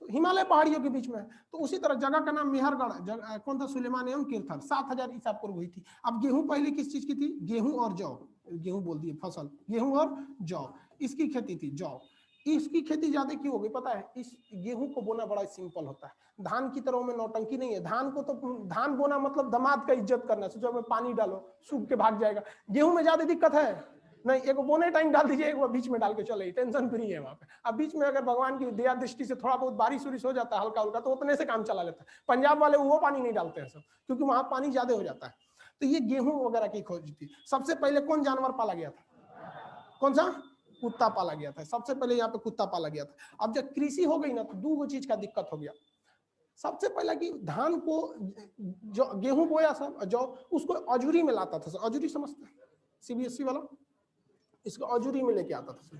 तो हिमालय पहाड़ियों के बीच में है। तो उसी तरह जगह का नाम मेहरगढ़, कौन था, सुलेमान एवं किरथर। 7000 ईसा पूर्व हुई थी। अब गेहूं पहले किस चीज की थी, गेहूं और जौ, गेहूं बोल दिए फसल, गेहूं और जौ, इसकी खेती थी, जौ। इसकी खेती ज्यादा क्यों हो गई पता है, इस गेहूं को बोना बड़ा सिंपल होता है, धान की तरह में नौटंकी नहीं है। धान को तो धान बोना मतलब दामाद का इज्जत करना, सोचो में पानी डालो सूख के भाग जाएगा। गेहूं में ज्यादा दिक्कत है नहीं, एक बोने टाइम डाल दीजिए, एक बीच में डाल के चले, टेंशन फ्री है वहां पे। अब बीच में अगर भगवान की दया दृष्टि से थोड़ा बहुत बारिश उरिश हो जाता है हल्का हल्का, तो उतने से काम चला लेता है। पंजाब वाले वो पानी नहीं डालते हैं सब, क्योंकि वहां पानी ज्यादा हो जाता है। तो ये गेहूं वगैरह की खोज थी। सबसे पहले कौन जानवर पाला गया था, कौन सा, कुत्ता पाला गया था। सबसे पहले यहाँ पे कुत्ता पाला गया था। अब जब कृषि हो गई ना, तो 2 चीज का दिक्कत हो गया। सबसे पहला कि धान को, जो गेहूं बोया सब, जो उसको अजूरी में लाता था, अजूरी समझते हैं, CBSE वाला, इसको अजूरी में लेके आता था।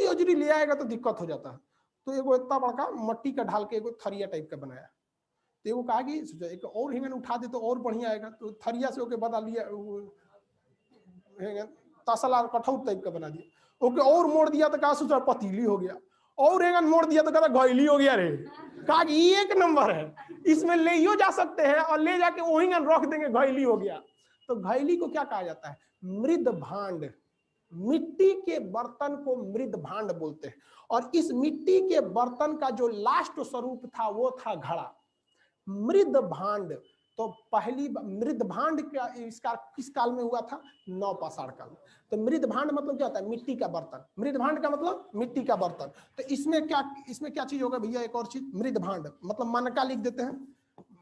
अजूरी ले आएगा तो दिक्कत हो जाता है। तो एगो इतना बड़का मट्टी का ढाल के एगो थरिया टाइप का बनाया। तो एगो कहा कि एक और हिंगन उठा दे तो और बढ़िया आएगा, तो थरिया से ओके बदल लिया, तसला कठौत टाइप का बना दिया। ओके और मोड़ दिया तो कहा सोचा पतीली हो गया, और हिंगन मोड़ दिया तो कहा घैली हो गया रे। कहा कि ये 1 नंबर है, इसमें ले जा सकते हैं, और ले जाके वही रख देंगे, घैली हो गया। तो घैली को क्या कहा जाता है, मृद भांड। मिट्टी के बर्तन को मृद भांड बोलते हैं। और इस मिट्टी के बर्तन का जो लास्ट स्वरूप था वो था घड़ा, मृद भांड। तो पहली मृद भांड का इसका किस काल में हुआ था, नवपाषाण काल में। तो मृद भांड मतलब क्या होता है, मिट्टी का बर्तन। मृद भांड का मतलब मिट्टी का बर्तन। तो इसमें क्या चीज होगा भैया, एक और चीज, मृद भांड मतलब मनका लिख देते हैं,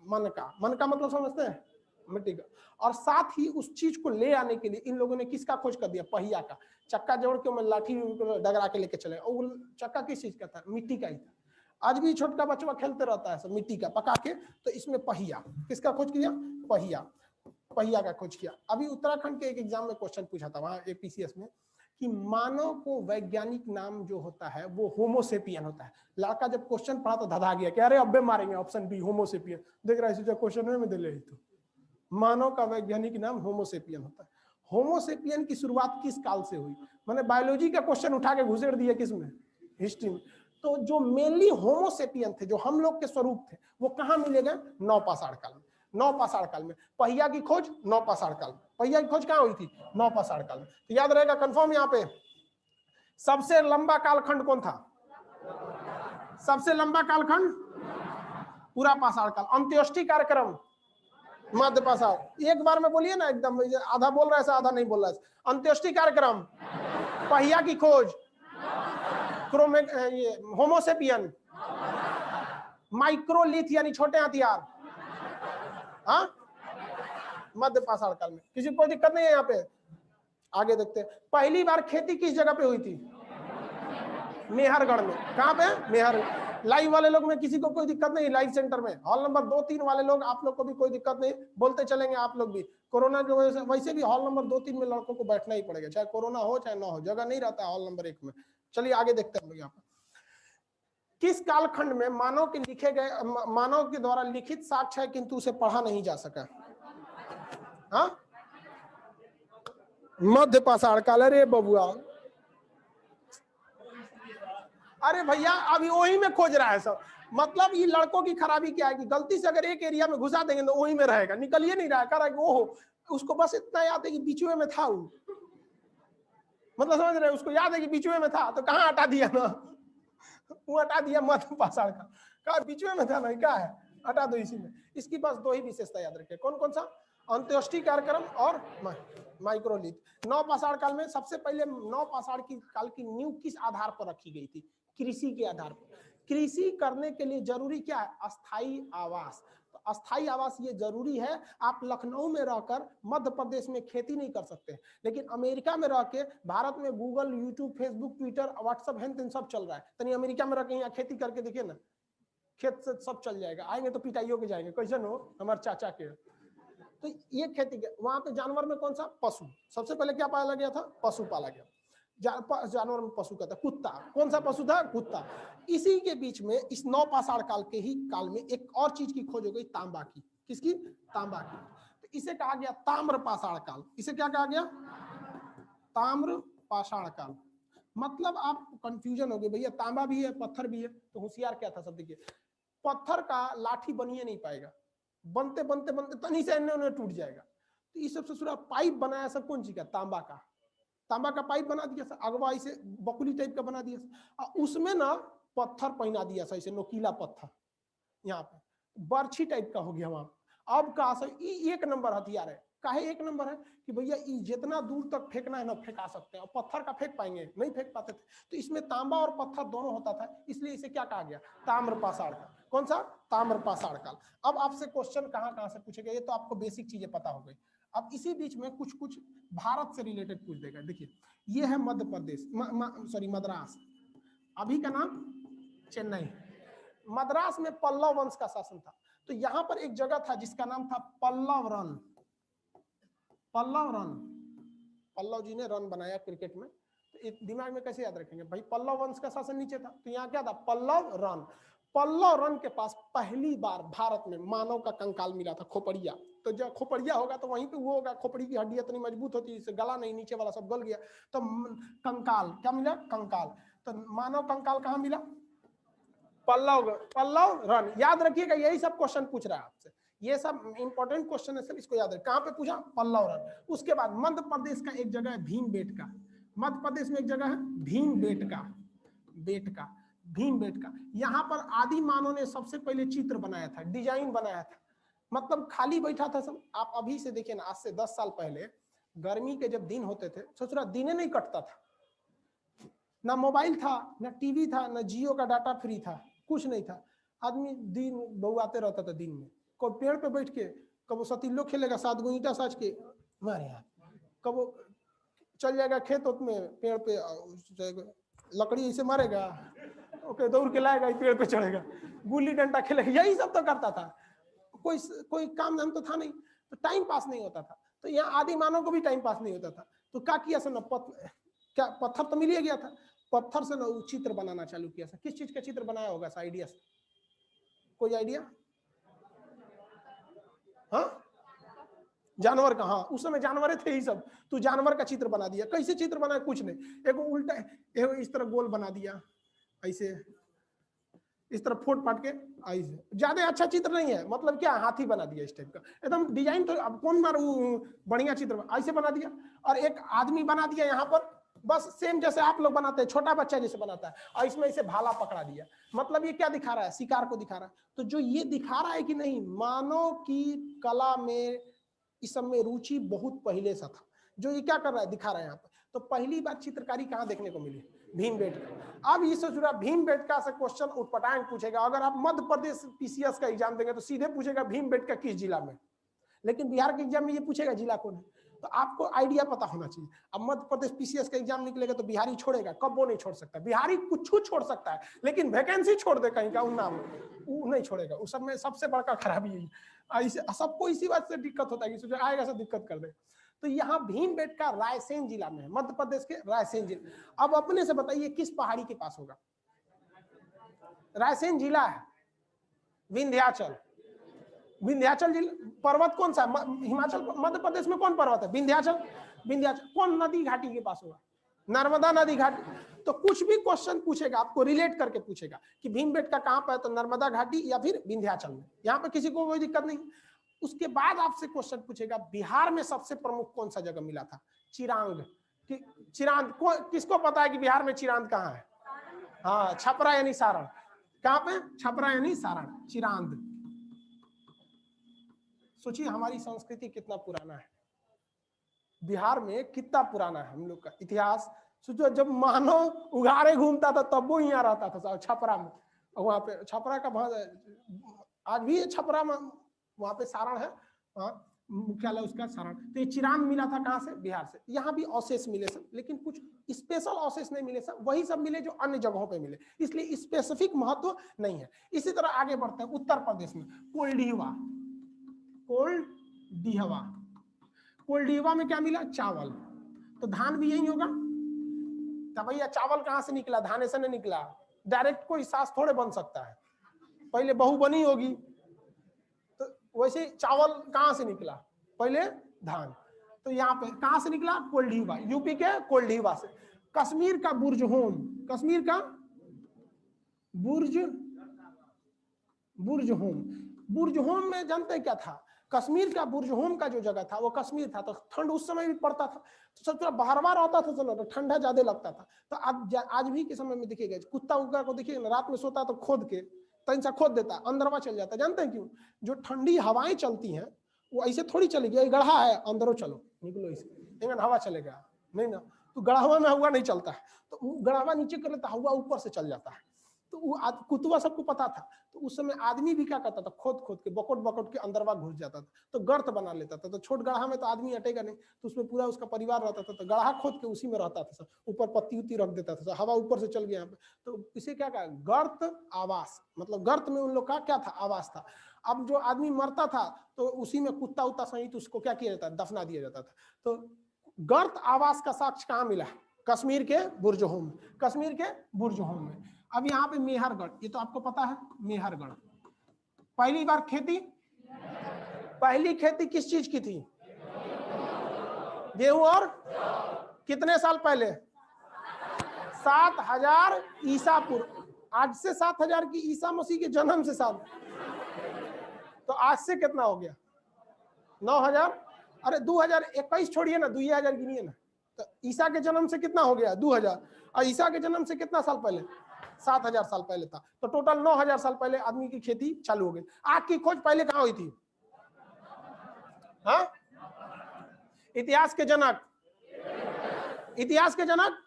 मनका मतलब समझते हैं, मिट्टी का। और साथ ही उस चीज को ले आने के लिए इन लोगों ने किसका खोज कर दिया, पहिया का। चक्का जोड़ के मैं लाठी डगरा के लेके चले, और चक्का किस चीज का था, मिट्टी का ही था। आज भी छोटका बच्चा खेलते रहता है सब मिट्टी का पका के। तो इसमें पहिया, किसका खोज किया, पहिया का खोज किया। अभी उत्तराखंड के एक एग्जाम में क्वेश्चन पूछा था वहां APCS में, कि मानव को वैज्ञानिक नाम जो होता है वो होमोसेपियन होता है। लड़का जब क्वेश्चन पढ़ा तो धधा गया कि अरे अब्बे मारेंगे, ऑप्शन बी होमोसेपियन। देख रहा है क्वेश्चन में दे ले, तो मानव का वैज्ञानिक नाम होमोसेपियन होता है। होमोसेपियन की शुरुआत किस काल से हुई, मैंने बायोलॉजी का क्वेश्चन उठा के घुसेड़ दिया किसमें, हिस्ट्री में। तो जो मेनली होमोसेपियन थे, जो हम लोग के स्वरूप थे, वो कहाँ मिलेगा, नवपाषाण काल में। नवपाषाण काल में। पहिया की खोज नवपाषाण काल में। पहिया की खोज कहाँ हुई थी? नवपाषाण काल में। तो याद रहेगा कंफर्म यहाँ पे। सबसे लंबा कालखंड कौन था? सबसे लंबा कालखंड पूरा पाषाण काल। अंत्येष्टि कार्यक्रम मध्य पाषाण। एक बार में बोलिए ना, एकदम आधा बोल रहा है आधा नहीं बोल रहा है। अंत्येष्टि कार्यक्रम, पहिया की खोज, होमोसेपियन, माइक्रोलिथ यानी छोटे हथियार, हाँ मध्य पाषाण काल में। किसी को कोई दिक्कत नहीं है यहाँ पे? आगे देखते हैं। पहली बार खेती किस जगह पे हुई थी? मेहरगढ़ में। कहाँ पे? मेहर। लाइव वाले लोग में किसी को कोई दिक्कत नहीं? लाइव सेंटर में हॉल नंबर 2-3 वाले लोग, आप लोग को भी कोई दिक्कत नहीं, बोलते चलेंगे आप लोग भी। कोरोना की वजह से वैसे भी हॉल नंबर 2-3 में लड़कों को बैठना ही पड़ेगा, चाहे कोरोना हो चाहे ना हो, जगह नहीं रहता हॉल नंबर 1 में। चलिए आगे देखते हैं हम लोग यहाँ पर। किस कालखंड में मानव के लिखे गए, मानव के द्वारा लिखित साक्ष्य है किंतु उसे पढ़ा नहीं जा सका? हाँ मध्य पाषाण काल। अरे बबुआ, अरे भैया अभी वही में खोज रहा है सब। मतलब ये लड़कों की खराबी क्या है कि गलती से अगर एक एरिया में घुसा देंगे तो वही में रहेगा, निकलिए नहीं रहा है। कह रहा है ओहो, उसको बस इतना याद है कि बीचवे में था वो। मतलब समझ रहे हैं, उसको याद है कि बीचवे में था, तो कहाँ हटा दिया ना, वो हटा दिया मध्य पाषाण का। कहा बीचवे में था ना, क्या है, हटा दो इसी में। इसकी बस 2 ही विशेषता याद रखें। कौन कौन सा? अंत्येष्टि कार्यक्रम और माइक्रोलिथ। नवपाषाण काल में सबसे पहले नवपाषाण की काल की नींव किस आधार पर रखी गई थी? कृषि के आधार पर। कृषि करने के लिए जरूरी क्या है? अस्थायी आवास। तो अस्थायी आवास ये जरूरी है। आप लखनऊ में रहकर मध्य प्रदेश में खेती नहीं कर सकते, लेकिन अमेरिका में रह के, भारत में Google, YouTube, Facebook, Twitter, WhatsApp हैन सब चल रहा है। तनी अमेरिका में रह के यहाँ खेती करके देखिए ना, खेत से सब चल जाएगा। आएंगे तो पिटाइयों के जाएंगे, कैसे हो हमारे चाचा के। तो ये खेती के वहां पे जानवर में कौन सा? पशु। सबसे पहले क्या पाला गया था? पशु पाला गया। जानवर में पशु का था कुत्ता। कौन सा पशु था? कुत्ता। इसी के बीच में इस नवपाषाण काल के ही काल में एक और चीज की खोज हो गई, तांबा की। किसकी? तांबा की। तो इसे कहा गया ताम्र पाषाण काल। इसे क्या कहा गया? ताम्र पाषाण काल। मतलब आप कंफ्यूजन हो गए, भैया तांबा भी है पत्थर भी है, तो होशियार क्या था सब देखिए। पत्थर का लाठी बनिए नहीं पाएगा, बनते बनते बनते तनी से इन्हें टूट जाएगा। तो इस सबसे सुरा पाइप बनाया सब कौन चीज का? तांबा का। तांबा का पाइप बना दिया सर, अगवा इसे बकुली टाइप का बना दिया, उसमें ना पत्थर पहना दिया सर, इसे नोकीला पत्थर, यहाँ पे बर्छी टाइप का हो गया वहां। अब का सर एक नंबर हथियार है। काहे एक नंबर है? कि भैया जितना दूर तक फेंकना है ना फेंका सकते हैं, और पत्थर का फेंक पाएंगे? नहीं फेंक पाते थे। तो इसमें तांबा और पत्थर दोनों होता था, इसलिए इसे क्या कहा गया? ताम्र पाषाण काल। कौन सा? ताम्र पाषाण काल। अब आपसे क्वेश्चन कहाँ कहाँ से पूछेगा, ये तो आपको बेसिक चीजें पता हो गई। अब इसी बीच में कुछ कुछ भारत से रिलेटेड पूछ देगा। देखिए ये है मध्य प्रदेश, सॉरी मद्रास, अभी का नाम चेन्नई। मद्रास में पल्लव वंश का शासन था। तो यहाँ पर एक जगह था जिसका नाम था पल्लव रन। पल्लव रन, पल्लव जी ने रन बनाया क्रिकेट में। तो दिमाग में कैसे याद रखेंगे भाई? पल्लव वंश का शासन नीचे था, तो यहाँ क्या था? पल्लव रन। पल्लव रन के पास पहली बार भारत में मानव का कंकाल मिला था, खोपड़िया। तो जब खोपड़िया होगा तो वहीं पे वो होगा, खोपड़ी की हड्डी इतनी मजबूत होती है, इससे गला नहीं, नीचे वाला सब गल गया। तो कंकाल क्या मिला? कंकाल। तो मानव कंकाल कहाँ मिला? पल्लव, पल्लव रन। याद रखिएगा, यही सब क्वेश्चन पूछ रहा है आपसे, ये सब इंपॉर्टेंट क्वेश्चन है, सब इसको याद रखें। कहाँ पे पूछा? पल्लव रन। उसके बाद मध्य प्रदेश का एक जगह है भीमबेटका। मध्य प्रदेश में एक जगह है भीमबेटका, बेटका, भीमबेटका। यहाँ पर आदि मानव ने सबसे पहले चित्र बनाया था, डिजाइन बनाया था। मतलब खाली बैठा था सब। आप अभी से देखिए ना, आज से 10 साल पहले गर्मी के जब दिन होते थे, सोच रहा दिने नहीं कटता था, ना मोबाइल था, ना टीवी था, ना जियो का डाटा फ्री था, कुछ नहीं था। आदमी दिन बउआते रहता था दिन में। कोई पेड़ पे बैठ के कब सतीलो खेलेगा, 7 गो ईंटा साज के मारे हाथ, कब चल जाएगा खेत में, पेड़ पे लकड़ी ऐसे मारेगा, ओके दौड़ के लाएगा, पेड़ पे चढ़ेगा, गुल्ली डंडा खेलेगा, यही सब तो करता था। कोई काम धाम तो था नहीं, तो टाइम पास नहीं होता था। तो यहाँ आदि मानव को भी टाइम पास नहीं होता था। तो क्या किया सर? क्या पत्थर तो मिल ही गया था, पत्थर से ना चित्र बनाना चालू किया। किस चीज का चित्र बनाया होगा? आइडिया, कोई आइडिया? हाँ जानवर का। हाँ उस समय जानवर थे ही सब, तो जानवर का चित्र बना दिया। कैसे चित्र बनाया? कुछ नहीं, एक उल्टा, एक इस तरह गोल बना दिया, ऐसे इस तरह फोट पाट के आई से। ज्यादा अच्छा चित्र नहीं है, मतलब क्या हाथी बना दिया इस टाइप का, एकदम डिजाइन। तो अब कौन बार बढ़िया चित्र ऐसे बना दिया, और एक आदमी बना दिया यहाँ पर, बस सेम जैसे आप लोग बनाते हैं, छोटा बच्चा जैसे बनाता है, और इसमें इसे भाला पकड़ा दिया। मतलब ये क्या दिखा रहा है, शिकार को दिखा रहा है। तो जो ये दिखा रहा है कि नहीं, मानव की कला में इस सब में रुचि बहुत पहले से था। जो ये क्या कर रहा है, दिखा रहा है यहाँ पर। तो पहली बार चित्रकारी कहाँ देखने को मिली, भीमबेटका। अब इससे जुड़ा भीमबेटका से क्वेश्चन उटपटांग पूछेगा। अगर आप मध्य प्रदेश पीसीएस का एग्जाम देंगे तो सीधे पूछेगा भीमबेटका किस जिला में, लेकिन बिहार के एग्जाम में ये पूछेगा जिला कौन है। तो आपको आइडिया पता होना चाहिए। अब मध्य प्रदेश पीसीएस का एग्जाम निकलेगा तो बिहारी छोड़ेगा, कब वो नहीं छोड़ सकता। बिहारी कुछ छोड़ सकता है, लेकिन वैकेंसी छोड़ दे कहीं का, उन नाम वो नहीं छोड़ेगा। उस सब में सबसे बड़का खराबी यही, सबको इसी बात से दिक्कत होता है कि आएगा सब दिक्कत कर दे। तो यहाँ भीमबेटका रायसेन जिला में है, मध्य प्रदेश के रायसेन जिला। अब अपने से बताइए किस पहाड़ी के पास होगा, रायसेन जिला है, विंध्याचल। विंध्याचल जिला पर्वत कौन सा, हिमाचल मध्य प्रदेश में कौन पर्वत है, विंध्याचल। विंध्याचल कौन नदी घाटी के पास होगा, नर्मदा नदी घाटी। तो कुछ भी क्वेश्चन पूछेगा आपको रिलेट करके पूछेगा कि भीमबेटका कहां पर है, तो नर्मदा घाटी या फिर विंध्याचल में। यहाँ पे किसी को कोई दिक्कत नहीं। उसके बाद आपसे क्वेश्चन पूछेगा बिहार में सबसे प्रमुख कौन सा जगह मिला था, चिरांद। चिरांद किसको पता है कि बिहार में चिरांद कहाँ है, हाँ छपरा यानी सारण। कहाँ पे, छपरा यानी सारण, चिरांद। सोचिए हमारी संस्कृति कितना पुराना है, बिहार में कितना पुराना है हम लोग का इतिहास। सोचो जब मानव उघाड़े घूमता था तब वो यहाँ रहता था छपरा में। वहां पे छपरा का आज भी छपरा में, वहां पे सारण है, मुख्यालय उसका सारण। तो ये चिरांद मिला था कहाँ से, बिहार से। यहाँ भी अवशेष मिले सब, लेकिन कुछ स्पेशल अवशेष नहीं मिले सब, वही सब मिले जो अन्य जगहों पे मिले, इसलिए स्पेसिफिक महत्व नहीं है। इसी तरह आगे बढ़ते हैं उत्तर प्रदेश में, कोल्डिहवा। कोल्डिहवा, कोल्डिहवा में क्या मिला, चावल। तो धान भी यही होगा। तो भैया चावल कहाँ से निकला, धान से नहीं निकला, डायरेक्ट कोई सास थोड़े बन सकता है, पहले बहू बनी होगी। तो वैसे चावल कहाँ से निकला, पहले धान। तो यहाँ पे कहाँ से निकला, कोल्डिहवा, यूपी के कोल्डिहवा से। कश्मीर का बुर्जहोम, कश्मीर का बुर्जहोम। बुर्जहोम में जानते क्या था, कश्मीर का बुर्जहोम का जो जगह था वो कश्मीर था, तो ठंड उस समय भी पड़ता था, तो सब थोड़ा बाहर रहता था, चलो तो ठंडा ज्यादा लगता था। तो आज भी के समय में देखिएगा, कुत्ता उगा को देखिएगा रात में सोता तो खोद के तनिसा खोद देता, अंदरवा चल जाता। जानते हैं क्यों, जो ठंडी हवाएं चलती हैं वो ऐसे थोड़ी चलेगी, गढ़ा है अंदरों चलो निकलो इसके, हवा चलेगा नहीं ना। तो गढ़ावा में हवा नहीं चलता है, तो गढ़ावा नीचे कर लेता, हवा ऊपर से चल जाता है। तो वो कुतुआ सबको पता था। तो उस समय आदमी भी क्या करता था, खोद के बकोट के अंदरवा घुस जाता था, तो गर्त बना लेता था। तो छोट गढ़ा में तो आदमी हटेगा नहीं, तो उसमें पूरा उसका परिवार रहता था, तो गढ़ा खोद के उसी में रहता था, ऊपर पत्ती उत्ती रख देता था, हवा ऊपर से चल गया यहाँ पे। तो इसे क्या कहा, गर्त आवास, मतलब गर्त में उन लोग का क्या था, आवास था। अब जो आदमी मरता था तो उसी में कुत्ता उत्ता सहित उसको क्या किया जाता, दफना दिया जाता था। तो गर्त आवास का साक्ष्य कहाँ मिला, कश्मीर के बुर्जहोम, कश्मीर के बुर्जहोम में। अब यहाँ पे मेहरगढ़, ये तो आपको पता है, मेहरगढ़ पहली बार खेती, पहली खेती किस चीज की थी, गेहूं। और कितने साल पहले, 7000 ईसा पूर्व। आज से 7000 की ईसा मसीह के जन्म से साल, तो आज से कितना हो गया, 9000। अरे 2021 छोड़िए ना, 2000 गिनिए ना। तो ईसा के जन्म से कितना हो गया, 2000, और ईसा के जन्म से कितना साल पहले, 7000 साल पहले था। तो टोटल 9000 साल पहले आदमी की खेती चालू हो गई। आग की खोज पहले कहाँ हुई थी, हाँ, इतिहास के जनक, इतिहास के जनक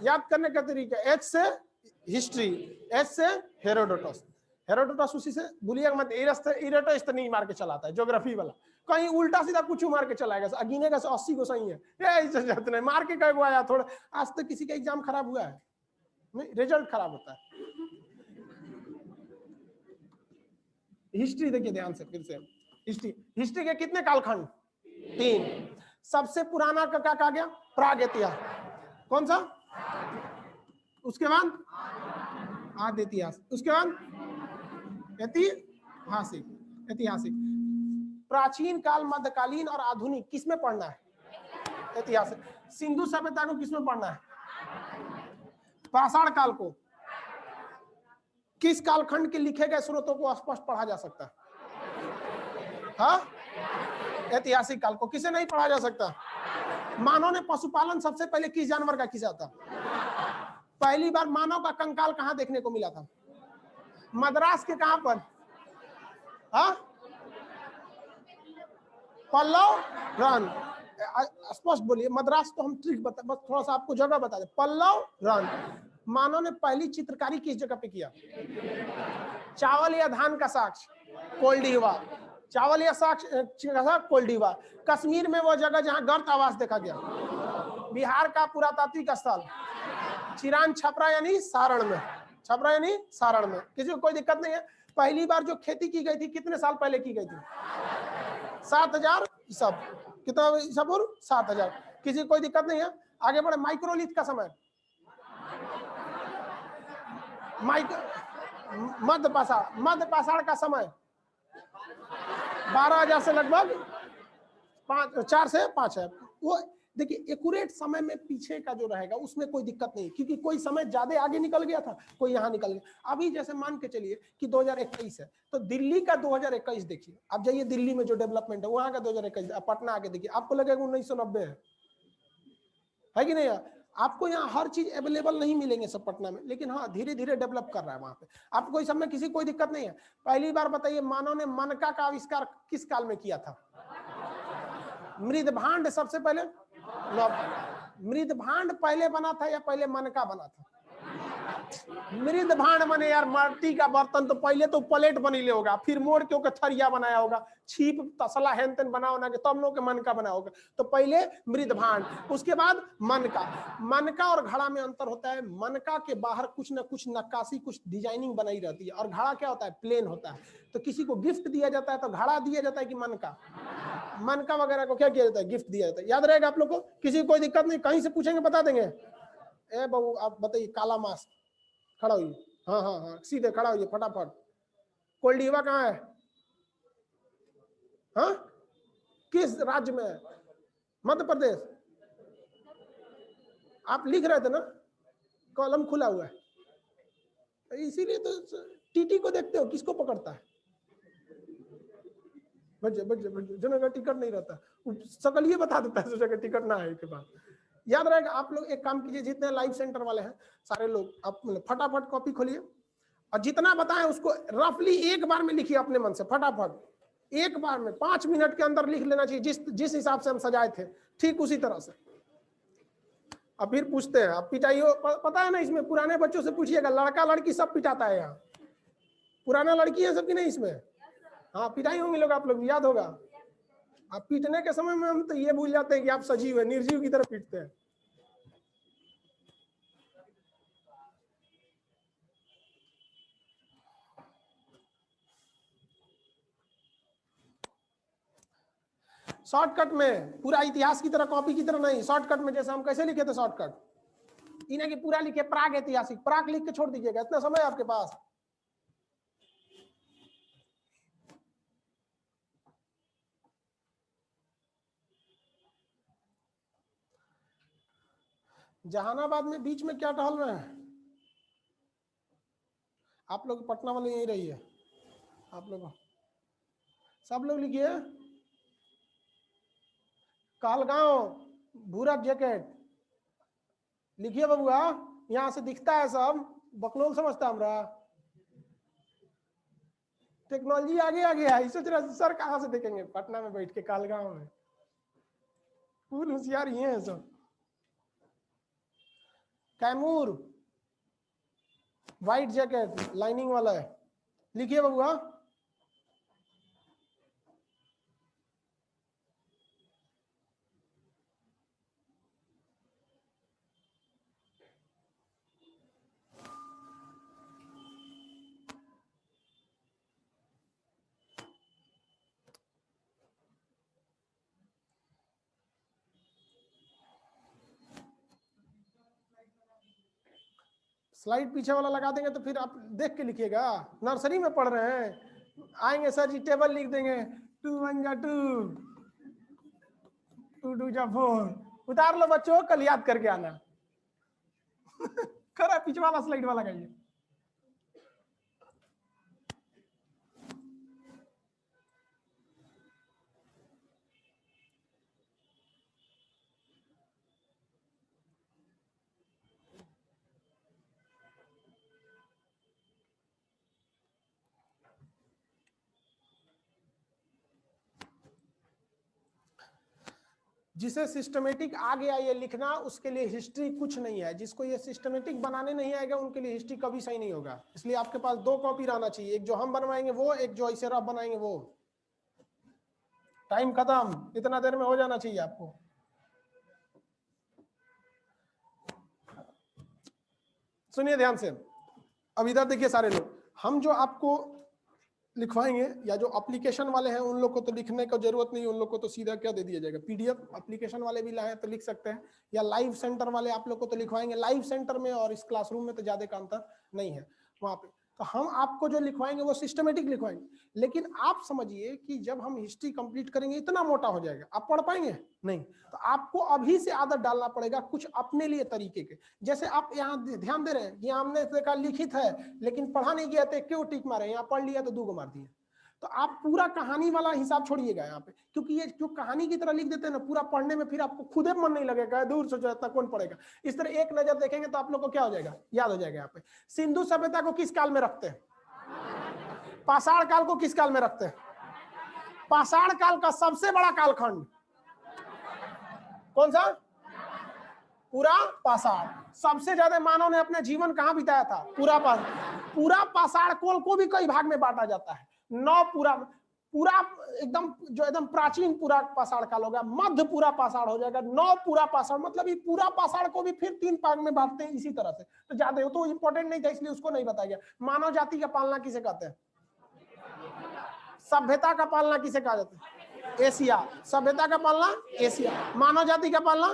याद करने का तरीका, एच से हिस्ट्री, एच से हेरोडोटस। हेरोडोटस उसी से भूलिएगा मत, इरेटस तो नहीं मार के चलाता है, ज्योग्राफी वाला कहीं उल्टा सीधा कुछ मार के चलाएगा, गिनेगा 80 को सही है, नहीं मार के कई आया थोड़ा। आज तक किसी का एग्जाम खराब हुआ है नहीं, रिजल्ट खराब होता है। हिस्ट्री देखिए ध्यान से फिर से, हिस्ट्री के कितने कालखंड, 3। सबसे पुराना का क्या कहा गया, प्राग इतिहास, कौन सा, उसके बाद आद्य इतिहास, उसके बाद ऐतिहासिक। प्राचीन काल, मध्यकालीन और आधुनिक किसमें पढ़ना है, ऐतिहासिक। सिंधु सभ्यता को किसमें पढ़ना है, पाषाण काल को, किस कालखंड के लिखे गए स्रोतों को स्पष्ट पढ़ा जा सकता है? हाँ, ऐतिहासिक काल को किसे नहीं पढ़ा जा सकता? मानव ने पशुपालन सबसे पहले किस जानवर का किया था? पहली बार मानव का कंकाल कहां देखने को मिला था? मद्रास के कहां पर? हाँ, पल्लव रन। स्पष्ट बोलिए, मद्रास तो हम ट्रिक बता, बस थोड़ा सा आपको जगह बता दे। पल्लव रन। मानव ने पहली चित्रकारी किस जगह पे किया? चावल या धान का साक्ष? कोल्डिवा। चावल या साक्ष कोल्डिवा। कश्मीर में वो जगह जहां गर्त आवास देखा गया। बिहार का पुरातात्विक स्थल चिरान छपरा यानी सारण में। छपरा यानी सारण में। किसी को कोई दिक्कत नहीं है? पहली बार जो खेती की गई थी कितने साल पहले की गई थी? 7000 ईसा। कितना ईसा पूर्व? 7000। किसी को कोई दिक्कत नहीं है? आगे बढ़े। माइक्रोलिथ का समय? मध्य पाषाण का समय 12000 से लगभग 4 से 5 है। वो देखिए एक्यूरेट समय में पीछे का जो रहेगा उसमें कोई दिक्कत नहीं, क्योंकि कोई समय ज्यादा आगे निकल गया था, कोई यहाँ निकल गया। अभी जैसे मान के चलिए कि 2021 है, तो दिल्ली का 2021 देखिए। आप जाइए दिल्ली में जो डेवलपमेंट है वहां का 2021, पटना आके देखिए, आपको लगेगा 1990 है कि नहीं? आपको यहाँ हर चीज अवेलेबल नहीं मिलेंगे सब पटना में, लेकिन हाँ धीरे धीरे डेवलप कर रहा है वहां पे। आपको कोई समय किसी कोई दिक्कत नहीं है। पहली बार बताइए मानव ने मनका का आविष्कार किस काल में किया था? मृदभांड सबसे पहले। मृदभांड पहले बना था या पहले मनका बना था? मृदभांड माने यार माटी का बर्तन, तो पहले तो प्लेट बनीले होगा, फिर मोड़ के ओके थरिया बनाया होगा, छीप तसला हेन तेन बना के तब लोग के मनका बना होगा। तो पहले मृदभांड, उसके बाद मनका। मनका और घड़ा में अंतर होता है। मनका के बाहर कुछ ना कुछ नक्काशी, कुछ डिजाइनिंग बनाई रहती है, और घड़ा क्या होता है? प्लेन होता है। तो किसी को गिफ्ट दिया जाता है तो घड़ा दिया जाता है कि मनका? मनका वगैरह को क्या किया जाता है? गिफ्ट दिया जाता है। याद रहेगा आप लोग को? किसी को कोई दिक्कत नहीं, कहीं से पूछेंगे बता देंगे। ए बाबू आप बताइए, काला मास्क, खड़ा होइए। हाँ हाँ हाँ, सीधे खड़ा होइए फटाफट। कोल्डिवा कहाँ है? हाँ, किस राज्य में है? मध्य प्रदेश। आप लिख रहे थे ना, कॉलम खुला हुआ है, इसीलिए तो टीटी को देखते हो, किसको पकड़ता है? जगह टिकट नहीं रहता, सकल ये बता देता है जगह टिकट ना है के बाद। याद रहेगा। आप लोग एक काम कीजिए, जितने लाइव सेंटर वाले हैं सारे लोग, आप फटाफट कॉपी खोलिए और जितना बताएं उसको रफली एक बार में लिखिए अपने मन से। फटाफट एक बार में 5 मिनट के अंदर लिख लेना चाहिए, जिस हिसाब से हम सजाए थे ठीक उसी तरह से। अब फिर पूछते हैं, आप पिटाइयो पता है ना इसमें? पुराने बच्चों से पूछिएगा, लड़का लड़की सब पिटाता है यहाँ। पुराना लड़की है सबकी नहीं इसमें? हाँ, पिटाई होंगे लोग, आप लोग याद होगा। आप पीटने के समय में हम तो ये भूल जाते हैं कि आप सजीव है, निर्जीव की तरह पीटते हैं। शॉर्टकट में, पूरा इतिहास की तरह कॉपी की तरह नहीं, शॉर्टकट में। जैसे हम कैसे लिखे थे शॉर्टकट, इन्हें कि पूरा लिखे प्राग ऐतिहासिक, प्राग लिख के छोड़ दीजिएगा, इतना समय आपके पास। जहानाबाद में बीच में क्या टहल रहे हैं आप लोग? पटना वाले यही रही है आप लोग, सब लोग लिखिए। कालगांव भूरा जैकेट लिखिए बबुआ, यहाँ से दिखता है सब, बकलोल समझता हमरा। टेक्नोलॉजी आगे आ गया है, सोच रहा सर कहाँ से देखेंगे? पटना में बैठ के कालगांव में, फुल होशियार ही है सब। कैमूर व्हाइट जैकेट लाइनिंग वाला है, लिखिए बबुआ। स्लाइड पीछे वाला लगा देंगे तो फिर आप देख के लिखिएगा। नर्सरी में पढ़ रहे हैं, आएंगे सर जी टेबल लिख देंगे, 2 1 जा 2, 2 2 जा 4। उतार लो बच्चों, कल याद करके आना। खरा पीछे वाला स्लाइड वाला लगाइए। जिसे सिस्टमेटिक आ गया ये लिखना, उसके लिए हिस्ट्री कुछ नहीं है। जिसको ये सिस्टमेटिक बनाने नहीं आएगा उनके लिए हिस्ट्री कभी सही नहीं होगा। इसलिए आपके पास 2 कॉपी रहना चाहिए, एक जो हम बनवाएंगे वो, एक जो ऐसे रफ बनाएंगे वो। टाइम खत्म, इतना देर में हो जाना चाहिए आपको। सुनिए ध्यान से, अब इधर देखिए सारे लोग, हम जो आपको लिखवाएंगे या जो एप्लीकेशन वाले हैं उन लोग को तो लिखने की जरूरत नहीं, उन लोग को तो सीधा क्या दे दिया जाएगा, पीडीएफ। एप्लीकेशन वाले भी लाए तो लिख सकते हैं, या लाइव सेंटर वाले आप लोग को तो लिखवाएंगे। लाइव सेंटर में और इस क्लासरूम में तो ज्यादा का अंतर नहीं है वहां पे। तो हम आपको जो लिखवाएंगे वो सिस्टमेटिक लिखवाएंगे। लेकिन आप समझिए कि जब हम हिस्ट्री कंप्लीट करेंगे इतना मोटा हो जाएगा, आप पढ़ पाएंगे नहीं। तो आपको अभी से आदत डालना पड़ेगा कुछ अपने लिए तरीके के। जैसे आप यहाँ ध्यान दे रहे हैं, यहाँ हमने देखा लिखित है लेकिन पढ़ा नहीं गया तो क्यों टिक मारे, यहाँ पढ़ लिया तो 2 को मार दिए। तो आप पूरा कहानी वाला हिसाब छोड़िएगा यहाँ पे, क्योंकि ये जो कहानी की तरह लिख देते हैं ना, पूरा पढ़ने में फिर आपको खुद मन नहीं लगेगा, दूर सोचो इतना कौन पढ़ेगा। इस तरह एक नजर देखेंगे तो आप लोग को क्या हो जाएगा, याद हो जाएगा। यहाँ पे सिंधु सभ्यता को किस काल में रखते हैं? पाषाण काल को किस काल में रखते हैं? पाषाण काल का सबसे बड़ा कालखंड कौन सा? पूरा पाषाण। सबसे ज्यादा मानव ने अपना जीवन कहां बिताया था? पूरा पाषाण काल को भी कई भाग में बांटा जाता है। 9 पूरा एकदम जो एकदम प्राचीन पूरा पाषाण काल हो गया, मध्य पूरा पाषाण हो जाएगा, 9 पूरा पाषाण, मतलब ये पूरा पाषाण को भी फिर 3 भाग में बांटते हैं इसी तरह से। तो ज्यादा तो इंपॉर्टेंट नहीं था इसलिए उसको नहीं बताया गया। मानव जाति का पालना किसे कहते हैं? सभ्यता का पालना किसे कहा जाता है? एशिया। सभ्यता का पालना एशिया। मानव जाति का पालना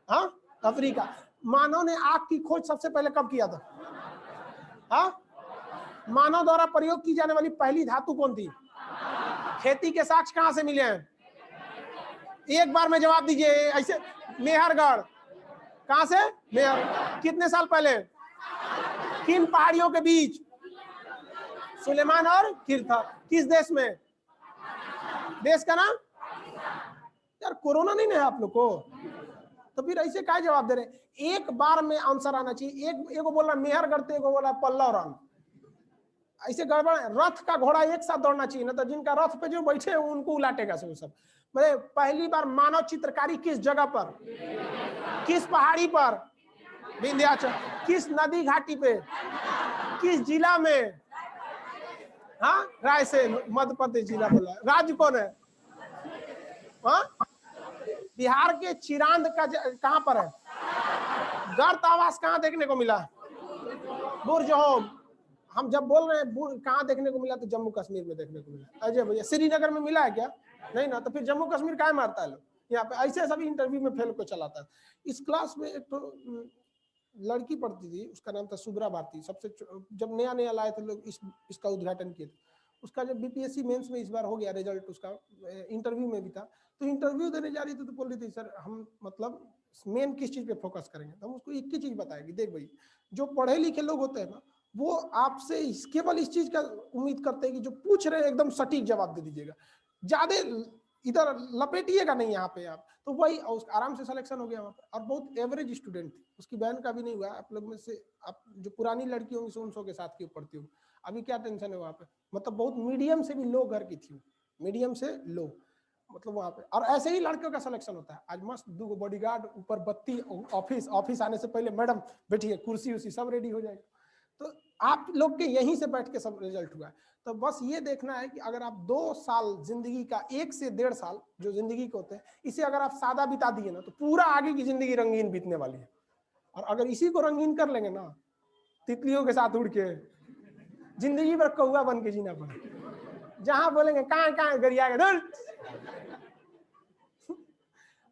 हाँ अफ्रीका। मानव ने आग की खोज सबसे पहले कब किया था? हाँ, मानव द्वारा प्रयोग की जाने वाली पहली धातु कौन थी? खेती के साक्ष्य कहां से मिले हैं? एक बार में जवाब दीजिए ऐसे। मेहरगढ़। कहां से? मेहर। कितने साल पहले? किन पहाड़ियों के बीच? सुलेमान और किरथा। किस देश में? देश का नाम? यार कोरोना नहीं है आप लोग को, तो फिर ऐसे क्या जवाब दे रहे हैं? एक बार में आंसर आना चाहिए। एक बोल रहा मेहरगढ़, एक बोला पल्लव रंग। ऐसे गड़बड़। रथ का घोड़ा एक साथ दौड़ना चाहिए ना, तो जिनका रथ पे जो बैठे हैं उनको उलाटेगा सब। पहली बार मानव चित्रकारी किस जगह पर? किस पहाड़ी पर? विंध्याचल। किस नदी घाटी पे? किस जिला में? हाँ, रायसेन, मध्य प्रदेश जिला बोला। राज्य कौन है? हाँ, बिहार के चिरांद का कहां पर है? गर्त आवास कहां देखने को मिला? बुर्ज होम। हम जब बोल रहे हैं कहां देखने को मिला, तो जम्मू कश्मीर में देखने को मिला। अजय भैया, श्रीनगर में मिला है क्या? नहीं ना, तो फिर जम्मू कश्मीर काहे मारता है लोग? यहाँ पे ऐसे सभी इंटरव्यू में फेल को चलाता है। इस क्लास में एक तो लड़की पढ़ती थी, उसका नाम था सुब्रा भारती। सबसे जब नया नया लाए थे लोग इसका उद्घाटन किए थे। उसका जब बीपीएससी मेंस में इस बार हो गया रिजल्ट, उसका इंटरव्यू में भी था, तो इंटरव्यू देने जा रही थी तो बोल रही थी सर हम मतलब मेन किस चीज पे फोकस करेंगे। तो हम उसको एक ही चीज बताएगी, देख भाई जो पढ़े लिखे लोग होते हैं ना, वो आपसे केवल इस चीज का उम्मीद करते हैं कि जो पूछ रहे हैं एकदम सटीक जवाब दे दीजिएगा, ज्यादा इधर लपेटिएगा नहीं यहाँ पे आप। तो वही आराम से सिलेक्शन हो गया वहाँ पे। और बहुत एवरेज स्टूडेंट थी, उसकी बहन का भी नहीं हुआ। आप लोग में से आप जो पुरानी लड़की होंगी 100 के साथ क्यों पढ़ती हो, अभी क्या टेंशन है वहाँ पे? मतलब बहुत मीडियम से भी लो घर की थी, मीडियम से लो मतलब वहाँ पे। और ऐसे ही लड़कियों का सिलेक्शन होता है। आज मस्त 2 बॉडीगार्ड, ऊपर बत्ती, ऑफिस आने से पहले मैडम बैठिए, कुर्सी उसी सब रेडी हो जाएगा। तो आप लोग के यहीं से बैठ के सब रिजल्ट हुआ है। तो बस ये देखना है कि अगर आप 2 साल जिंदगी का, 1 से 1.5 साल जो जिंदगी के होते हैं, इसे अगर आप सादा बिता दिए ना, तो पूरा आगे की जिंदगी रंगीन बीतने वाली है। और अगर इसी को रंगीन कर लेंगे ना, तितलियों के साथ उड़ के जिंदगी भर कौवा बन के जीना पड़े। जहां बोलेंगे कहाँ गरियाएगा,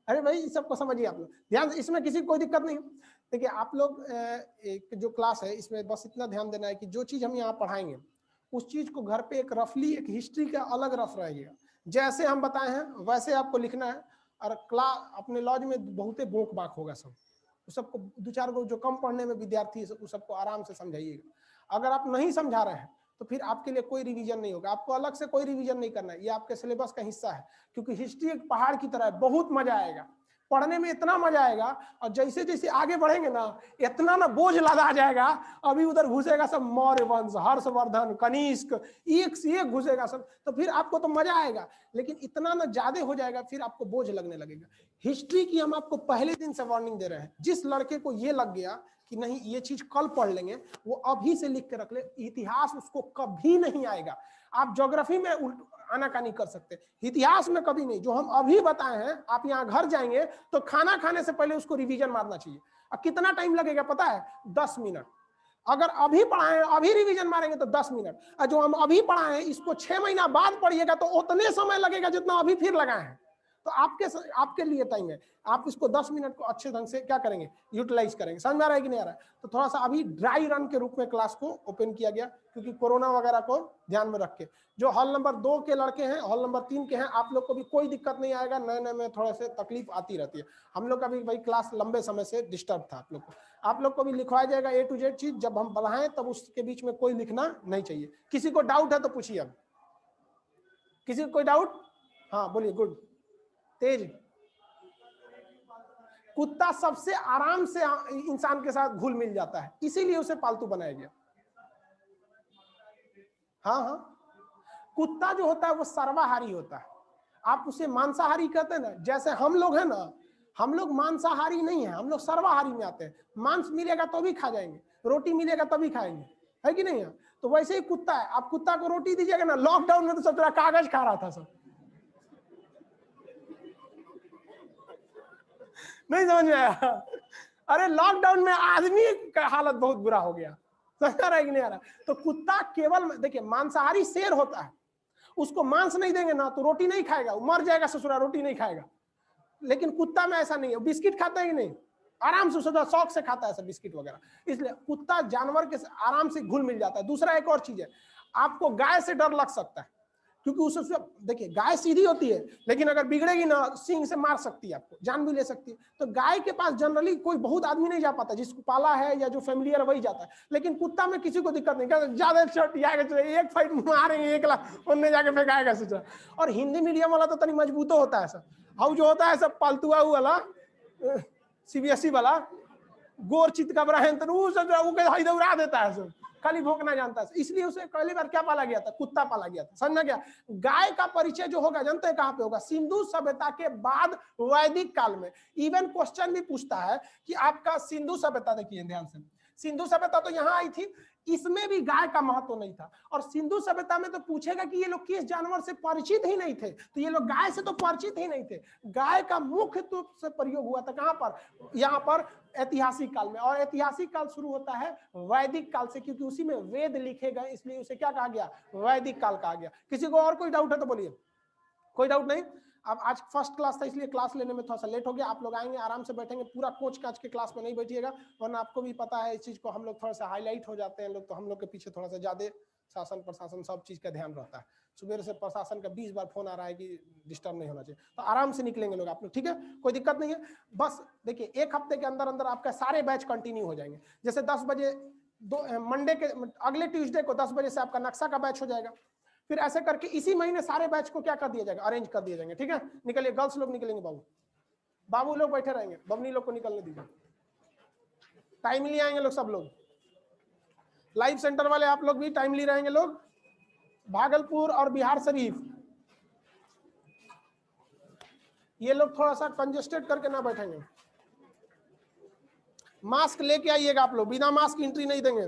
अरे भाई सबको समझिए आप लोग ध्यान से, इसमें किसी को कोई दिक्कत नहीं। देखिए आप लोग एक जो क्लास है इसमें बस इतना ध्यान देना है कि जो चीज हम यहाँ पढ़ाएंगे उस चीज को घर पे एक रफली एक हिस्ट्री का अलग रफ रहेगा, जैसे हम बताए हैं वैसे आपको लिखना है। और क्लास अपने लॉज में बहुते बोक बाक होगा सब, उस सबको 2-4 गो जो कम पढ़ने में विद्यार्थी है उस सबको आराम से समझाइएगा। अगर आप नहीं समझा रहे हैं तो फिर आपके लिए कोई रिवीजन नहीं होगा, आपको अलग से कोई रिवीजन नहीं करना है, ये आपके सिलेबस का हिस्सा है। क्योंकि हिस्ट्री एक पहाड़ की तरह है, बहुत मजा आएगा। पढ़ने में इतना मजा आएगा, और जैसे जैसे आगे बढ़ेंगे ना इतना ना बोझ लदा जाएगा। अभी उधर घुसेगा सब मौर्य वंश, हर्षवर्धन, कनिष्क, एक से एक घुसेगा सब, तो फिर आपको तो मजा आएगा, लेकिन इतना ना ज्यादा हो जाएगा फिर आपको बोझ लगने लगेगा। हिस्ट्री की हम आपको पहले दिन से वार्निंग दे रहे हैं। जिस लड़के को ये लग गया कि नहीं ये चीज कल पढ़ लेंगे, वो अभी से लिख के रख ले, इतिहास उसको कभी नहीं आएगा। आप ज्योग्राफी में आनाकानी कर सकते, इतिहास में कभी नहीं। जो हम अभी बताए हैं, आप यहाँ घर जाएंगे तो खाना खाने से पहले उसको रिवीजन मारना चाहिए। अब कितना टाइम लगेगा पता है? 10 मिनट। अगर अभी पढ़ाए अभी रिवीजन मारेंगे तो 10 मिनट, और जो हम अभी पढ़ाए इसको 6 महीना बाद पढ़िएगा तो उतने समय लगेगा जितना अभी फिर लगाए हैं। तो आपके लिए टाइम है, आप इसको 10 मिनट को अच्छे ढंग से क्या करेंगे, यूटिलाइज करेंगे। समझ में आ रहा है कि नहीं आ रहा है? तो थोड़ा सा अभी ड्राई रन के रूप में क्लास को ओपन किया गया, क्योंकि कोरोना वगैरह को ध्यान में रख के। जो हॉल नंबर 2 के लड़के हैं, हॉल नंबर 3 के हैं, आप लोग को भी कोई दिक्कत नहीं आएगा। नए नए में थोड़ा से तकलीफ आती रहती है, हम लोग का भी भाई क्लास लंबे समय से डिस्टर्ब था आप लोग को भी लिखवाया जाएगा A to Z चीज। जब हम बढ़ाएं तब उसके बीच में कोई लिखना नहीं चाहिए। किसी को डाउट है तो पूछिए। अब किसी को कोई डाउट? हाँ बोलिए। गुड। तेज। कुत्ता सबसे आराम से इंसान के साथ घुल मिल जाता है, इसीलिए उसे पालतू बनाया गया। हाँ हाँ, कुत्ता जो होता है वो सर्वाहारी होता है। आप उसे मांसाहारी कहते हैं ना, जैसे हम लोग हैं ना, हम लोग मांसाहारी नहीं है, हम लोग सर्वाहारी में आते हैं। मांस मिलेगा तो भी खा जाएंगे, रोटी मिलेगा तभी खाएंगे, है कि नहीं है? तो वैसे ही कुत्ता है। आप कुत्ता को रोटी दीजिएगा ना, लॉकडाउन में तो सब कागज खा रहा था सब, नहीं समझ में आया? अरे लॉकडाउन में आदमी का हालत बहुत बुरा हो गया, समझ आ रहा है कि नहीं आ रहा? तो कुत्ता केवल देखिए मांसाहारी शेर होता है, उसको मांस नहीं देंगे ना तो रोटी नहीं खाएगा, वो मर जाएगा ससुरा, रोटी नहीं खाएगा। लेकिन कुत्ता में ऐसा नहीं है, बिस्किट खाता है कि नहीं, आराम से सोचा शौक से खाता है सब बिस्किट वगैरह। इसलिए कुत्ता जानवर के आराम से घुल मिल जाता है। दूसरा एक और चीज है, आपको गाय से डर लग सकता है, क्योंकि उससे देखिए गाय सीधी होती है, लेकिन अगर बिगड़ेगी ना सींग से मार सकती है, आपको जान भी ले सकती है। तो गाय के पास जनरली कोई बहुत आदमी नहीं जा पाता, जिसको पाला है या जो फेमिलियर वही जाता है। लेकिन कुत्ता में किसी को दिक्कत नहीं, ज्यादा एक फाइट मारेंगे, एक लाख उनने जाके फेंकाएगा सोचा। और हिंदी मीडियम वाला तो तनी मजबूत होता है सब, हाउ जो होता है सब पालतुआ वाला CBSE वाला गोर चित का ब्राहन तो उड़ा देता है सब, खाली भोंकना जानता है। इसलिए उसे पहली बार क्या पाला गया था? कुत्ता पाला गया था। समझना क्या? गाय का परिचय जो होगा जानते हैं कहां पे होगा? सिंधु सभ्यता के बाद वैदिक काल में। इवन क्वेश्चन भी पूछता है कि आपका सिंधु सभ्यता, देखिए ध्यान से, सिंधु सभ्यता तो यहाँ आई थी, इसमें भी गाय का महत्व नहीं था। और सिंधु सभ्यता में तो पूछेगा कि ये लोग किस जानवर से परिचित ही नहीं थे, तो ये लोग गाय से तो परिचित ही नहीं थे। गाय का मुख्य रूप से प्रयोग हुआ था कहां पर? यहाँ पर ऐतिहासिक काल में। और ऐतिहासिक काल शुरू होता है वैदिक काल से, क्योंकि उसी में वेद लिखे गए, इसलिए उसे क्या कहा गया? वैदिक काल कहा गया। किसी को और कोई डाउट है तो बोलिए। कोई डाउट नहीं? अब आज फर्स्ट क्लास था इसलिए क्लास लेने में थोड़ा सा लेट हो गया। आप लोग आएंगे आराम से बैठेंगे, पूरा कोच काच के क्लास में नहीं बैठिएगा, वरना आपको भी पता है इस चीज को हम लोग थोड़ा सा हाईलाइट हो जाते हैं लोग, तो हम लोग के पीछे थोड़ा सा ज्यादा शासन प्रशासन सब चीज का ध्यान रहता है। सुबह से प्रशासन का 20 बार फोन आ रहा है कि डिस्टर्ब नहीं होना चाहिए, तो आराम से निकलेंगे लोग आप लोग, ठीक है? कोई दिक्कत नहीं है। बस देखिए एक हफ्ते के अंदर अंदर आपका सारे बैच कंटिन्यू हो जाएंगे। जैसे 10 बजे मंडे के अगले ट्यूसडे को 10 बजे से आपका नक्शा का बैच हो जाएगा। फिर ऐसे करके इसी महीने सारे बैच को क्या कर दिया जाएगा? अरेंज कर दिया जाएंगे, ठीक है? निकलिए, गर्ल्स लोग निकलेंगे, बाबू लोग बैठे रहेंगे, बबनी लोग को निकलने दीजिए, टाइमली आएंगे लोग, सब लोग लाइव सेंटर वाले आप लोग भी टाइमली रहेंगे लोग। भागलपुर और बिहार शरीफ ये लोग थोड़ा सा कंजेस्टेड करके ना बैठेंगे। मास्क लेके आइएगा आप लोग, बिना मास्क एंट्री नहीं देंगे।